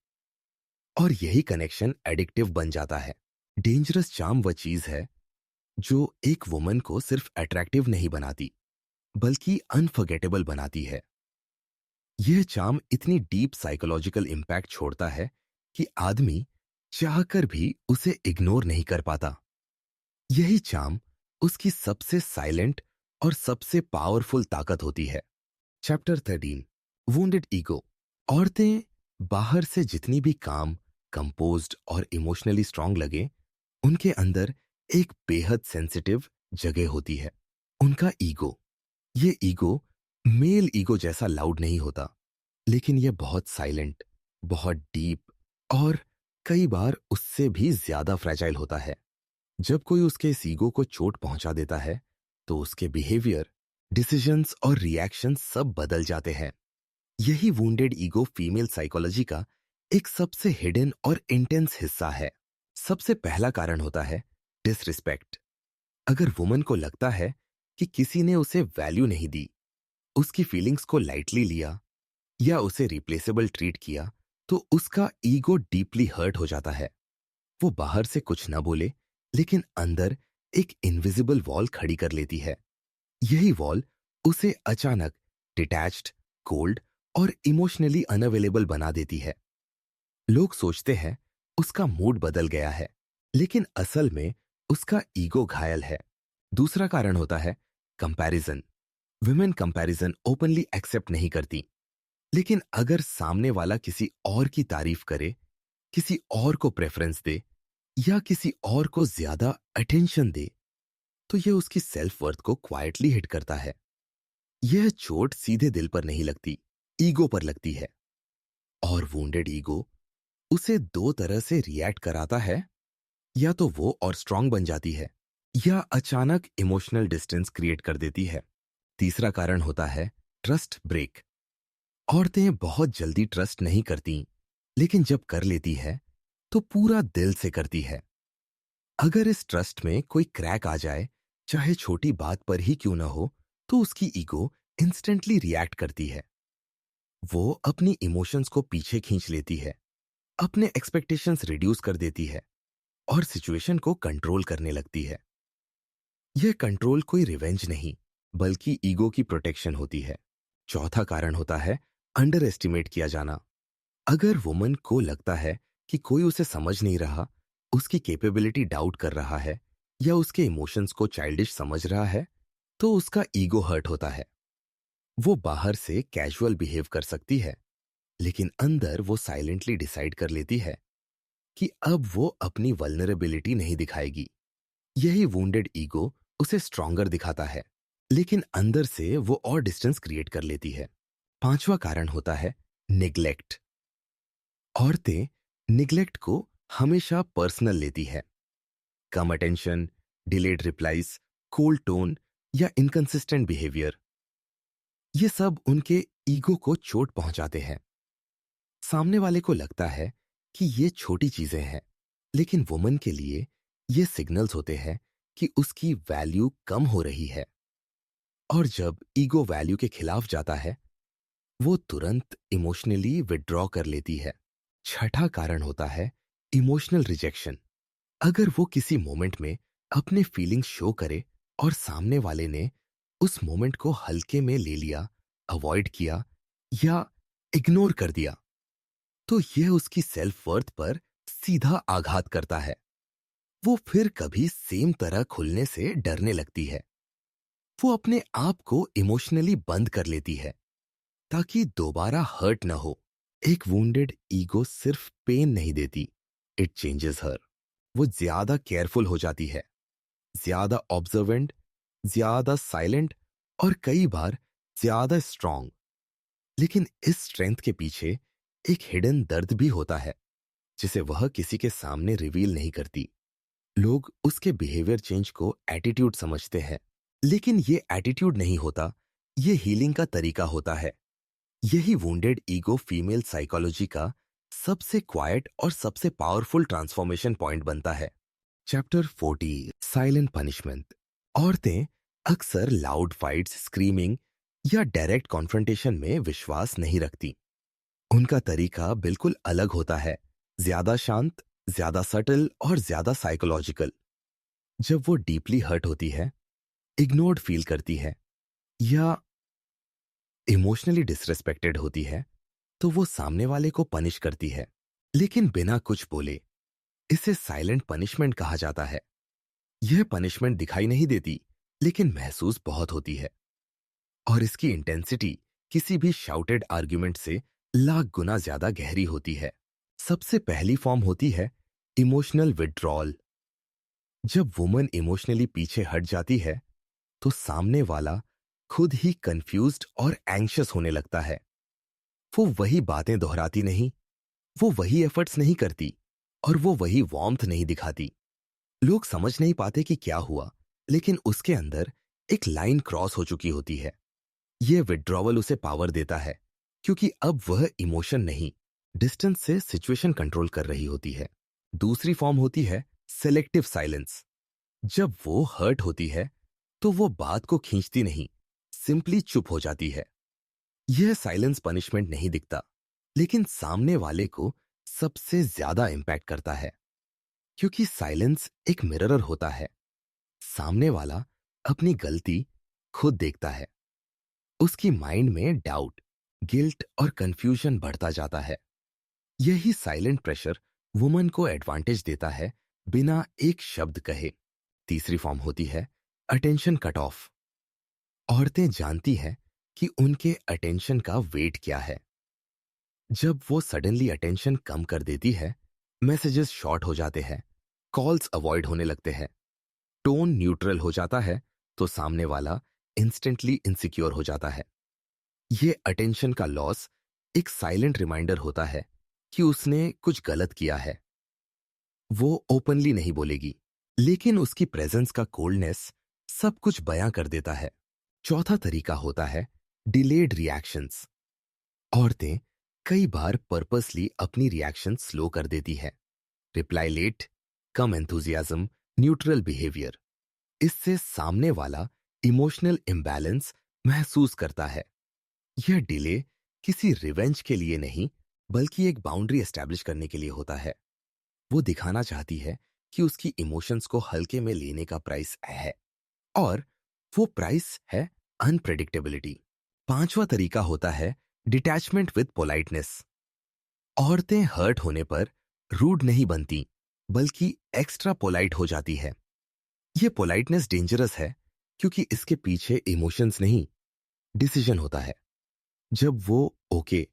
[SPEAKER 1] और यही कनेक्शन एडिक्टिव बन जाता है। डेंजरस चार्म वह चीज है जो एक वुमन को सिर्फ अट्रैक्टिव नहीं बनाती, बल्कि अनफॉरगेटेबल बनाती है। यह चार्म इतनी डीप साइकोलॉजिकल इंपैक्ट छोड़ता है कि आदमी चाहकर भी उसे इग्नोर नहीं कर पाता। यही चार्म उसकी सबसे साइलेंट और सबसे पावरफुल ताकत होती है। Chapter 13, wounded ego. औरतें बाहर से जितनी भी काम, कंपोज्ड और इमोशनली स्ट्रांग लगे, उनके अंदर एक बेहद सेंसिटिव जगह होती है, उनका ईगो। ये ईगो मेल ईगो जैसा लाउड नहीं होता, लेकिन यह बहुत साइलेंट, बहुत डीप और कई बार उससे भी ज्यादा फ्रैजाइल होता है। जब कोई उसके इस ईगो को चोट पहुंचा देता है, तो उसके बिहेवियर, डिसीजंस और रिएक्शन सब बदल जाते हैं। यही वुंडेड ईगो फीमेल साइकोलॉजी का एक सबसे हिडन और इंटेंस हिस्सा है। सबसे पहला कारण होता है डिसरिस्पेक्ट। अगर वुमन को लगता है कि किसी ने उसे वैल्यू नहीं दी, उसकी फीलिंग्स को लाइटली लिया या उसे रिप्लेसेबल ट्रीट किया, तो उसका ईगो डीपली हर्ट हो जाता है। वो बाहर से कुछ न बोले, लेकिन अंदर एक इनविजिबल वॉल खड़ी कर लेती है। यही वॉल उसे अचानक डिटैच्ड, कोल्ड और इमोशनली अनअवेलेबल बना देती है। लोग सोचते हैं उसका मूड बदल गया है, लेकिन असल में उसका ईगो घायल है। दूसरा कारण होता है comparison. Women comparison openly accept नहीं करती, लेकिन अगर सामने वाला किसी और की तारीफ करे, किसी और को प्रेफरेंस दे या किसी और को ज्यादा अटेंशन दे, तो यह उसकी सेल्फ वर्थ को क्वाइटली हिट करता है। यह चोट सीधे दिल पर नहीं लगती, ईगो पर लगती है। और वुंडेड ईगो उसे दो तरह से रिएक्ट कराता है। या तो वो और स्ट्रांग बन जाती है, या अचानक इमोशनल डिस्टेंस क्रिएट कर देती है। तीसरा कारण होता है ट्रस्ट ब्रेक। औरतें बहुत जल्दी ट्रस्ट नहीं करती, लेकिन जब कर लेती है तो पूरा दिल से करती है। अगर इस ट्रस्ट में कोई क्रैक आ जाए, चाहे छोटी बात पर ही क्यों ना हो, तो उसकी ईगो इंस्टेंटली रिएक्ट करती है। वो अपनी इमोशंस को पीछे खींच लेती है, अपने एक्सपेक्टेशंस रिड्यूस कर देती है और सिचुएशन को कंट्रोल करने लगती है। यह कंट्रोल कोई रिवेंज नहीं, बल्कि ईगो की प्रोटेक्शन होती है। चौथा कारण होता है अंडर एस्टिमेट किया जाना। अगर वुमन को लगता है कि कोई उसे समझ नहीं रहा, उसकी कैपेबिलिटी डाउट कर रहा है या उसके इमोशंस को चाइल्डिश समझ रहा है, तो उसका ईगो हर्ट होता है। वो बाहर से कैजुअल बिहेव कर सकती है, लेकिन अंदर वो साइलेंटली डिसाइड कर लेती है कि अब वो अपनी वल्नरेबिलिटी नहीं दिखाएगी। यही वुंडेड ईगो उसे स्ट्रॉन्गर दिखाता है, लेकिन अंदर से वो और डिस्टेंस क्रिएट कर लेती है। पांचवा कारण होता है निग्लेक्ट। औरतें निग्लेक्ट को हमेशा पर्सनल लेती है। कम attention, delayed replies, cold tone या इनकंसिस्टेंट बिहेवियर, ये सब उनके ईगो को चोट पहुंचाते हैं। सामने वाले को लगता है कि ये छोटी चीजें हैं, लेकिन वुमन के लिए ये सिग्नल्स होते हैं कि उसकी वैल्यू कम हो रही है। और जब ईगो वैल्यू के खिलाफ जाता है, वो तुरंत इमोशनली विड्रॉ कर लेती है। छठा कारण होता है इमोशनल रिजेक्शन। अगर वो किसी मोमेंट में अपने फीलिंग्स शो करे और सामने वाले ने उस मोमेंट को हल्के में ले लिया, अवॉइड किया या इग्नोर कर दिया, तो यह उसकी सेल्फ वर्थ पर सीधा आघात करता है। वो फिर कभी सेम तरह खुलने से डरने लगती है। वो अपने आप को इमोशनली बंद कर लेती है ताकि दोबारा हर्ट न हो। एक वुंडेड ईगो सिर्फ पेन नहीं देती, इट चेंजेस हर। वो ज्यादा केयरफुल हो जाती है, ज्यादा ऑब्जर्वेंट, ज्यादा साइलेंट और कई बार ज्यादा स्ट्रांग। लेकिन इस स्ट्रेंथ के पीछे एक हिडन दर्द भी होता है, जिसे वह किसी के सामने रिवील नहीं करती। लोग उसके बिहेवियर चेंज को एटीट्यूड समझते हैं, लेकिन ये एटीट्यूड नहीं होता, ये हीलिंग का तरीका होता है। यही वुंडेड ईगो फीमेल साइकोलॉजी का सबसे क्वाइट और सबसे पावरफुल ट्रांसफॉर्मेशन पॉइंट बनता है। Chapter 40 silent punishment. औरतें अक्सर लाउड फाइट्स, स्क्रीमिंग या डायरेक्ट कॉन्फ्रंटेशन में विश्वास नहीं रखती। उनका तरीका बिल्कुल अलग होता है, ज्यादा शांत, ज्यादा सटल और ज्यादा साइकोलॉजिकल। जब वो डीपली हर्ट होती है, इग्नोर्ड फील करती है या इमोशनली डिसरेस्पेक्टेड होती है, तो वो सामने वाले को पनिश करती है, लेकिन बिना कुछ बोले। इसे साइलेंट पनिशमेंट कहा जाता है। यह पनिशमेंट दिखाई नहीं देती, लेकिन महसूस बहुत होती है, और इसकी इंटेंसिटी किसी भी शाउटेड आर्ग्यूमेंट से लाख गुना ज्यादा गहरी होती है। सबसे पहली फॉर्म होती है इमोशनल विड्रॉल। जब वुमन इमोशनली पीछे हट जाती है, तो सामने वाला खुद ही कंफ्यूज्ड और एंग्शियस होने लगता है। वो वही बातें दोहराती नहीं, वो वही एफर्ट्स नहीं करती, और वो वही वार्मथ नहीं दिखाती। लोग समझ नहीं पाते कि क्या हुआ, लेकिन उसके अंदर एक लाइन क्रॉस हो चुकी होती है। यह विड्रॉवल उसे पावर देता है, क्योंकि अब वह इमोशन नहीं, डिस्टेंस से सिचुएशन कंट्रोल कर रही होती है। दूसरी फॉर्म होती है सेलेक्टिव साइलेंस। जब वो हर्ट होती है तो वो बात को खींचती नहीं, सिंपली चुप हो जाती है। यह साइलेंस पनिशमेंट नहीं दिखता, लेकिन सामने वाले को सबसे ज्यादा इंपैक्ट करता है, क्योंकि साइलेंस एक मिरर होता है। सामने वाला अपनी गलती खुद देखता है। उसकी माइंड में डाउट, गिल्ट और कंफ्यूजन बढ़ता जाता है। यही साइलेंट प्रेशर वुमन को एडवांटेज देता है, बिना एक शब्द कहे। तीसरी फॉर्म होती है अटेंशन कट ऑफ। औरतें जानती हैं कि उनके अटेंशन का वेट क्या है। जब वो सडनली अटेंशन कम कर देती है, मैसेजेस शॉर्ट हो जाते हैं, कॉल्स अवॉइड होने लगते हैं, टोन न्यूट्रल हो जाता है, तो सामने वाला इंस्टेंटली इनसिक्योर हो जाता है। ये अटेंशन का लॉस एक साइलेंट रिमाइंडर होता है कि उसने कुछ गलत किया है। वो ओपनली नहीं बोलेगी, लेकिन उसकी प्रेजेंस का कोल्डनेस सब कुछ बयां कर देता है। चौथा तरीका होता है डिलेड रिएक्शंस। औरतें कई बार पर्पसली अपनी रिएक्शन स्लो कर देती है। रिप्लाई लेट, कम एंथुजियाज्म, न्यूट्रल बिहेवियर। इससे सामने वाला इमोशनल इम्बैलेंस महसूस करता है। यह डिले किसी रिवेंज के लिए नहीं, बल्कि एक बाउंड्री एस्टैब्लिश करने के लिए होता है। वो दिखाना चाहती है कि उसकी इमोशंस को हल्के में लेने का प्राइस है, और वो प्राइस है अनप्रेडिक्टेबिलिटी। पांचवा तरीका होता है डिटैचमेंट विद पोलाइटनेस। औरतें हर्ट होने पर रूड नहीं बनती, बल्कि एक्स्ट्रा पोलाइट हो जाती है। ये पोलाइटनेस डेंजरस है, क्योंकि इसके पीछे इमोशंस नहीं, डिसीजन होता है। जब वो ओके,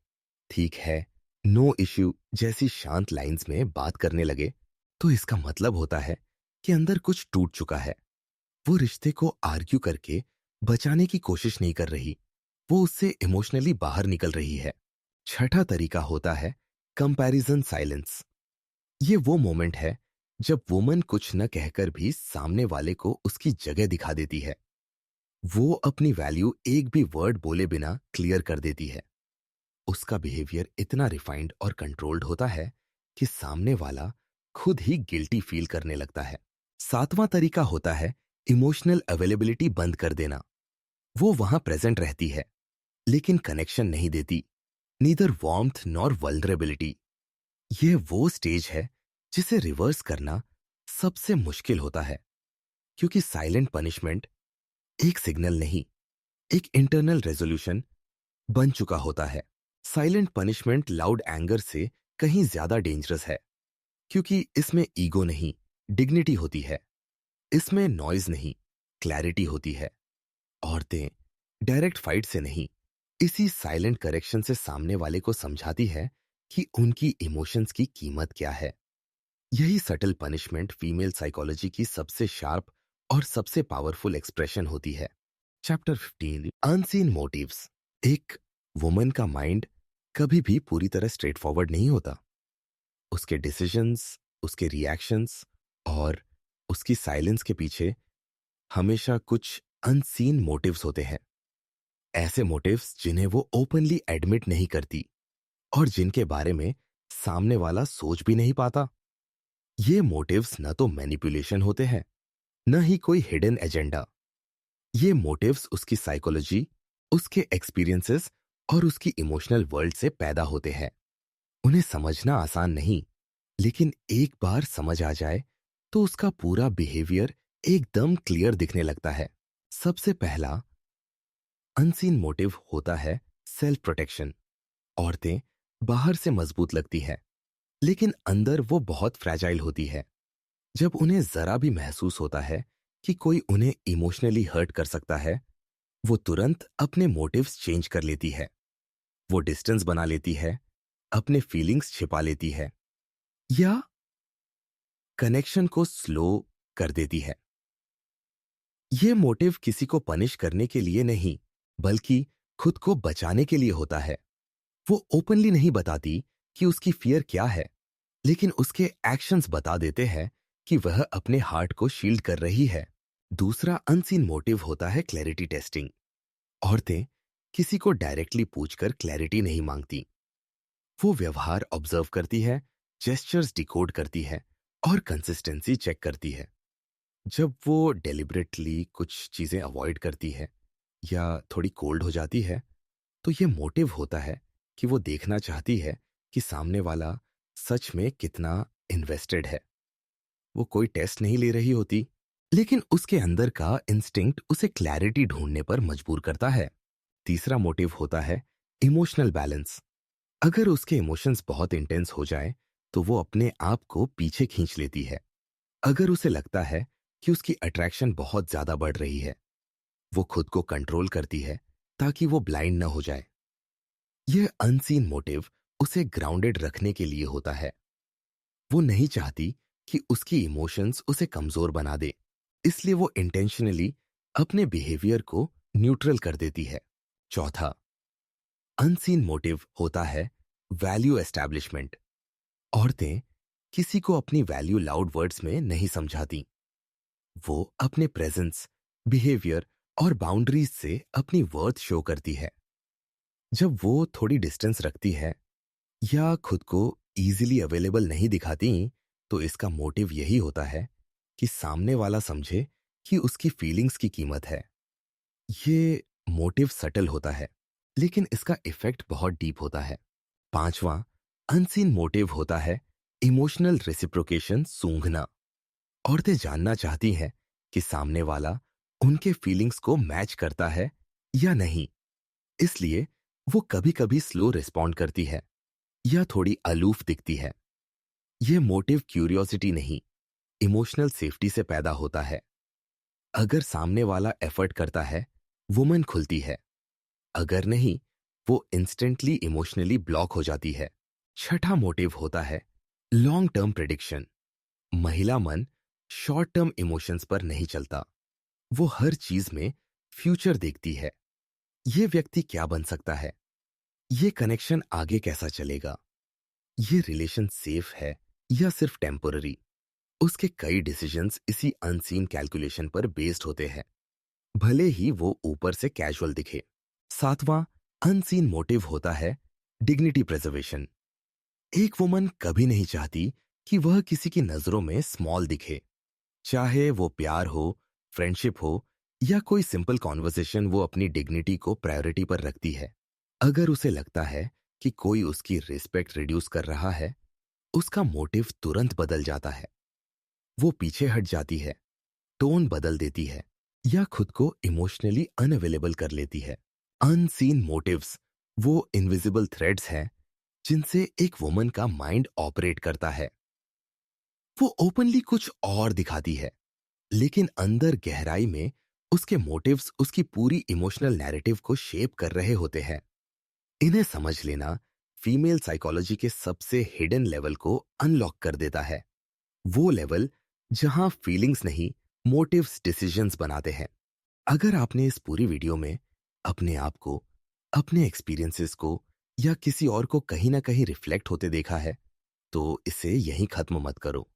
[SPEAKER 1] ठीक है, नो इश्यू जैसी शांत लाइंस में बात करने लगे, तो इसका मतलब होता है कि अंदर कुछ टूट चुका है। वो रिश्ते को आर्ग्यू करके बचाने की कोशिश नहीं कर रही, वो उससे इमोशनली बाहर निकल रही है। छठा तरीका होता है कंपैरिजन साइलेंस। ये वो मोमेंट है जब वुमन कुछ न कहकर भी सामने वाले को उसकी जगह दिखा देती है। वो अपनी वैल्यू एक भी वर्ड बोले बिना क्लियर कर देती है। उसका बिहेवियर इतना रिफाइंड और कंट्रोल्ड होता है कि सामने वाला खुद ही गिल्टी फील करने लगता है। सातवां तरीका होता है इमोशनल अवेलेबिलिटी बंद कर देना। वो वहां प्रेजेंट रहती है, लेकिन कनेक्शन नहीं देती, नीदर वार्मथ नॉर वल्नरेबिलिटी। ये वो स्टेज है जिसे रिवर्स करना सबसे मुश्किल होता है, क्योंकि साइलेंट पनिशमेंट एक सिग्नल नहीं, एक इंटरनल रेजोल्यूशन बन चुका होता है। साइलेंट पनिशमेंट लाउड एंगर से कहीं ज्यादा डेंजरस है, क्योंकि इसमें ईगो नहीं, डिग्निटी होती है। इसमें नॉइज नहीं, क्लैरिटी होती है। औरतें डायरेक्ट फाइट से नहीं, इसी साइलेंट करेक्शन से सामने वाले को समझाती है कि उनकी इमोशंस की कीमत क्या है। यही सटल पनिशमेंट फीमेल साइकोलॉजी की सबसे शार्प और सबसे पावरफुल एक्सप्रेशन होती है। Chapter 15 unseen motives. एक वुमन का माइंड कभी भी पूरी तरह स्ट्रेट फॉरवर्ड नहीं होता। उसके डिसीजंस, उसके रिएक्शंस और उसकी साइलेंस के पीछे हमेशा कुछ अनसीन मोटिव्स होते हैं। ऐसे मोटिव्स जिन्हें वो ओपनली एडमिट नहीं करती और जिनके बारे में सामने वाला सोच भी नहीं पाता। ये मोटिव्स न तो मैनिपुलेशन होते हैं, न ही कोई हिडन एजेंडा। ये मोटिव्स उसकी साइकोलॉजी, उसके एक्सपीरियंसेस और उसकी इमोशनल वर्ल्ड से पैदा होते हैं। उन्हें समझना आसान नहीं, लेकिन एक बार समझ आ जाए तो उसका पूरा बिहेवियर एकदम क्लियर दिखने लगता है। सबसे पहला अनसीन मोटिव होता है सेल्फ प्रोटेक्शन। औरतें बाहर से मजबूत लगती है, लेकिन अंदर वो बहुत फ्रैजाइल होती है। जब उन्हें जरा भी महसूस होता है कि कोई उन्हें इमोशनली हर्ट कर सकता है, वो तुरंत अपने मोटिव्स चेंज कर लेती है। वो डिस्टेंस बना लेती है, अपने फीलिंग्स छिपा लेती है, या कनेक्शन को स्लो कर देती है। ये मोटिव किसी को पनिश करने के लिए नहीं, बल्कि खुद को बचाने के लिए होता है। वो ओपनली नहीं बताती कि उसकी फियर क्या है, लेकिन उसके एक्शंस बता देते हैं कि वह अपने हार्ट को शील्ड कर रही है। दूसरा अनसीन मोटिव होता है क्लैरिटी टेस्टिंग। औरतें किसी को डायरेक्टली पूछकर क्लैरिटी नहीं मांगती। वो व्यवहार ऑब्जर्व करती है, जेस्चर्स डिकोड करती है और कंसिस्टेंसी चेक करती है। जब वो डेलिबरेटली कुछ चीजें अवॉइड करती है या थोड़ी कोल्ड हो जाती है, तो ये मोटिव होता है कि वो देखना चाहती है कि सामने वाला सच में कितना इन्वेस्टेड है। वो कोई टेस्ट नहीं ले रही होती, लेकिन उसके अंदर का इंस्टिंक्ट उसे क्लैरिटी ढूंढने पर मजबूर करता है। तीसरा मोटिव होता है इमोशनल बैलेंस। अगर उसके इमोशंस बहुत इंटेंस हो जाए, तो वो अपने आप को पीछे खींच लेती है। अगर उसे लगता है कि उसकी अट्रैक्शन बहुत ज्यादा बढ़ रही है, वो खुद को कंट्रोल करती है ताकि वो ब्लाइंड न हो जाए। यह अनसीन मोटिव उसे ग्राउंडेड रखने के लिए होता है। वो नहीं चाहती कि उसकी इमोशंस उसे कमजोर बना दे, इसलिए वो इंटेंशनली अपने बिहेवियर को न्यूट्रल कर देती है। चौथा अनसीन मोटिव होता है वैल्यू एस्टैब्लिशमेंट। औरतें किसी को अपनी वैल्यू लाउड वर्ड्स में नहीं समझाती। वो अपने प्रेजेंस, बिहेवियर और बाउंड्रीज से अपनी वर्थ शो करती है। जब वो थोड़ी डिस्टेंस रखती है या खुद को इजीली अवेलेबल नहीं दिखाती, तो इसका मोटिव यही होता है कि सामने वाला समझे कि उसकी फीलिंग्स की कीमत है। ये मोटिव सटल होता है, लेकिन इसका इफेक्ट बहुत डीप होता है। पांचवा अनसीन मोटिव होता है इमोशनल रेसिप्रोकेशन सूंघना। औरतें जानना चाहती हैं कि सामने वाला उनके फीलिंग्स को मैच करता है या नहीं, इसलिए वो कभी कभी स्लो रिस्पॉन्ड करती है या थोड़ी अलूफ दिखती है। यह मोटिव क्यूरियोसिटी नहीं, इमोशनल सेफ्टी से पैदा होता है। अगर सामने वाला एफर्ट करता है, वुमन खुलती है। अगर नहीं, वो इंस्टेंटली इमोशनली ब्लॉक हो जाती है। छठा मोटिव होता है लॉन्ग टर्म प्रिडिक्शन। महिला मन शॉर्ट टर्म इमोशंस पर नहीं चलता। वो हर चीज में फ्यूचर देखती है। ये व्यक्ति क्या बन सकता है, ये कनेक्शन आगे कैसा चलेगा, ये रिलेशन सेफ है या सिर्फ टेम्पोररी। उसके कई डिसीजंस इसी अनसीन कैलकुलेशन पर बेस्ड होते हैं, भले ही वो ऊपर से कैजुअल दिखे। सातवां अनसीन मोटिव होता है डिग्निटी प्रिजर्वेशन। एक वुमन कभी नहीं चाहती कि वह किसी की नजरों में स्मॉल दिखे, चाहे वो प्यार हो, फ्रेंडशिप हो या कोई सिंपल कॉन्वर्सेशन। वो अपनी डिग्निटी को प्रायोरिटी पर रखती है। अगर उसे लगता है कि कोई उसकी रिस्पेक्ट रिड्यूस कर रहा है, उसका मोटिव तुरंत बदल जाता है। वो पीछे हट जाती है, टोन बदल देती है या खुद को इमोशनली अनअवेलेबल कर लेती है। अनसीन मोटिव्स वो इनविजिबल थ्रेड्स हैं जिनसे एक वुमन का माइंड ऑपरेट करता है। वो ओपनली कुछ और दिखाती है, लेकिन अंदर गहराई में उसके मोटिव्स उसकी पूरी इमोशनल नैरेटिव को शेप कर रहे होते हैं। इन्हें समझ लेना फीमेल साइकोलॉजी के सबसे हिडन लेवल को अनलॉक कर देता है। वो लेवल जहां फीलिंग्स नहीं, मोटिव्स डिसीजंस बनाते हैं। अगर आपने इस पूरी वीडियो में अपने आप को, अपने एक्सपीरियंसेस को या किसी और को कहीं ना कहीं रिफ्लेक्ट होते देखा है, तो इसे यहीं खत्म मत करो।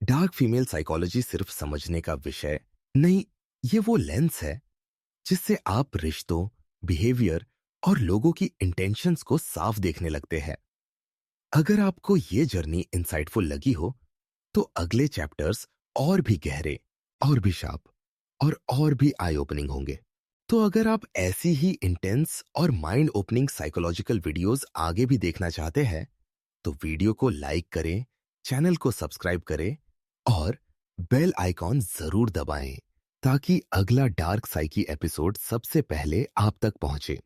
[SPEAKER 1] डार्क फीमेल साइकोलॉजी सिर्फ समझने का विषय नहीं, ये वो लेंस है जिससे आप रिश्तों, बिहेवियर और लोगों की इंटेंशंस को साफ देखने लगते हैं। अगर आपको ये जर्नी इंसाइटफुल लगी हो, तो अगले चैप्टर्स और भी गहरे, और भी शार्प और भी आई ओपनिंग होंगे। तो अगर आप ऐसी ही इंटेंस और माइंड ओपनिंग साइकोलॉजिकल वीडियोस आगे भी देखना चाहते हैं, तो वीडियो को लाइक करें, चैनल को सब्सक्राइब करें और बेल आइकॉन जरूर दबाएं, ताकि अगला डार्क साइकी एपिसोड सबसे पहले आप तक पहुंचे।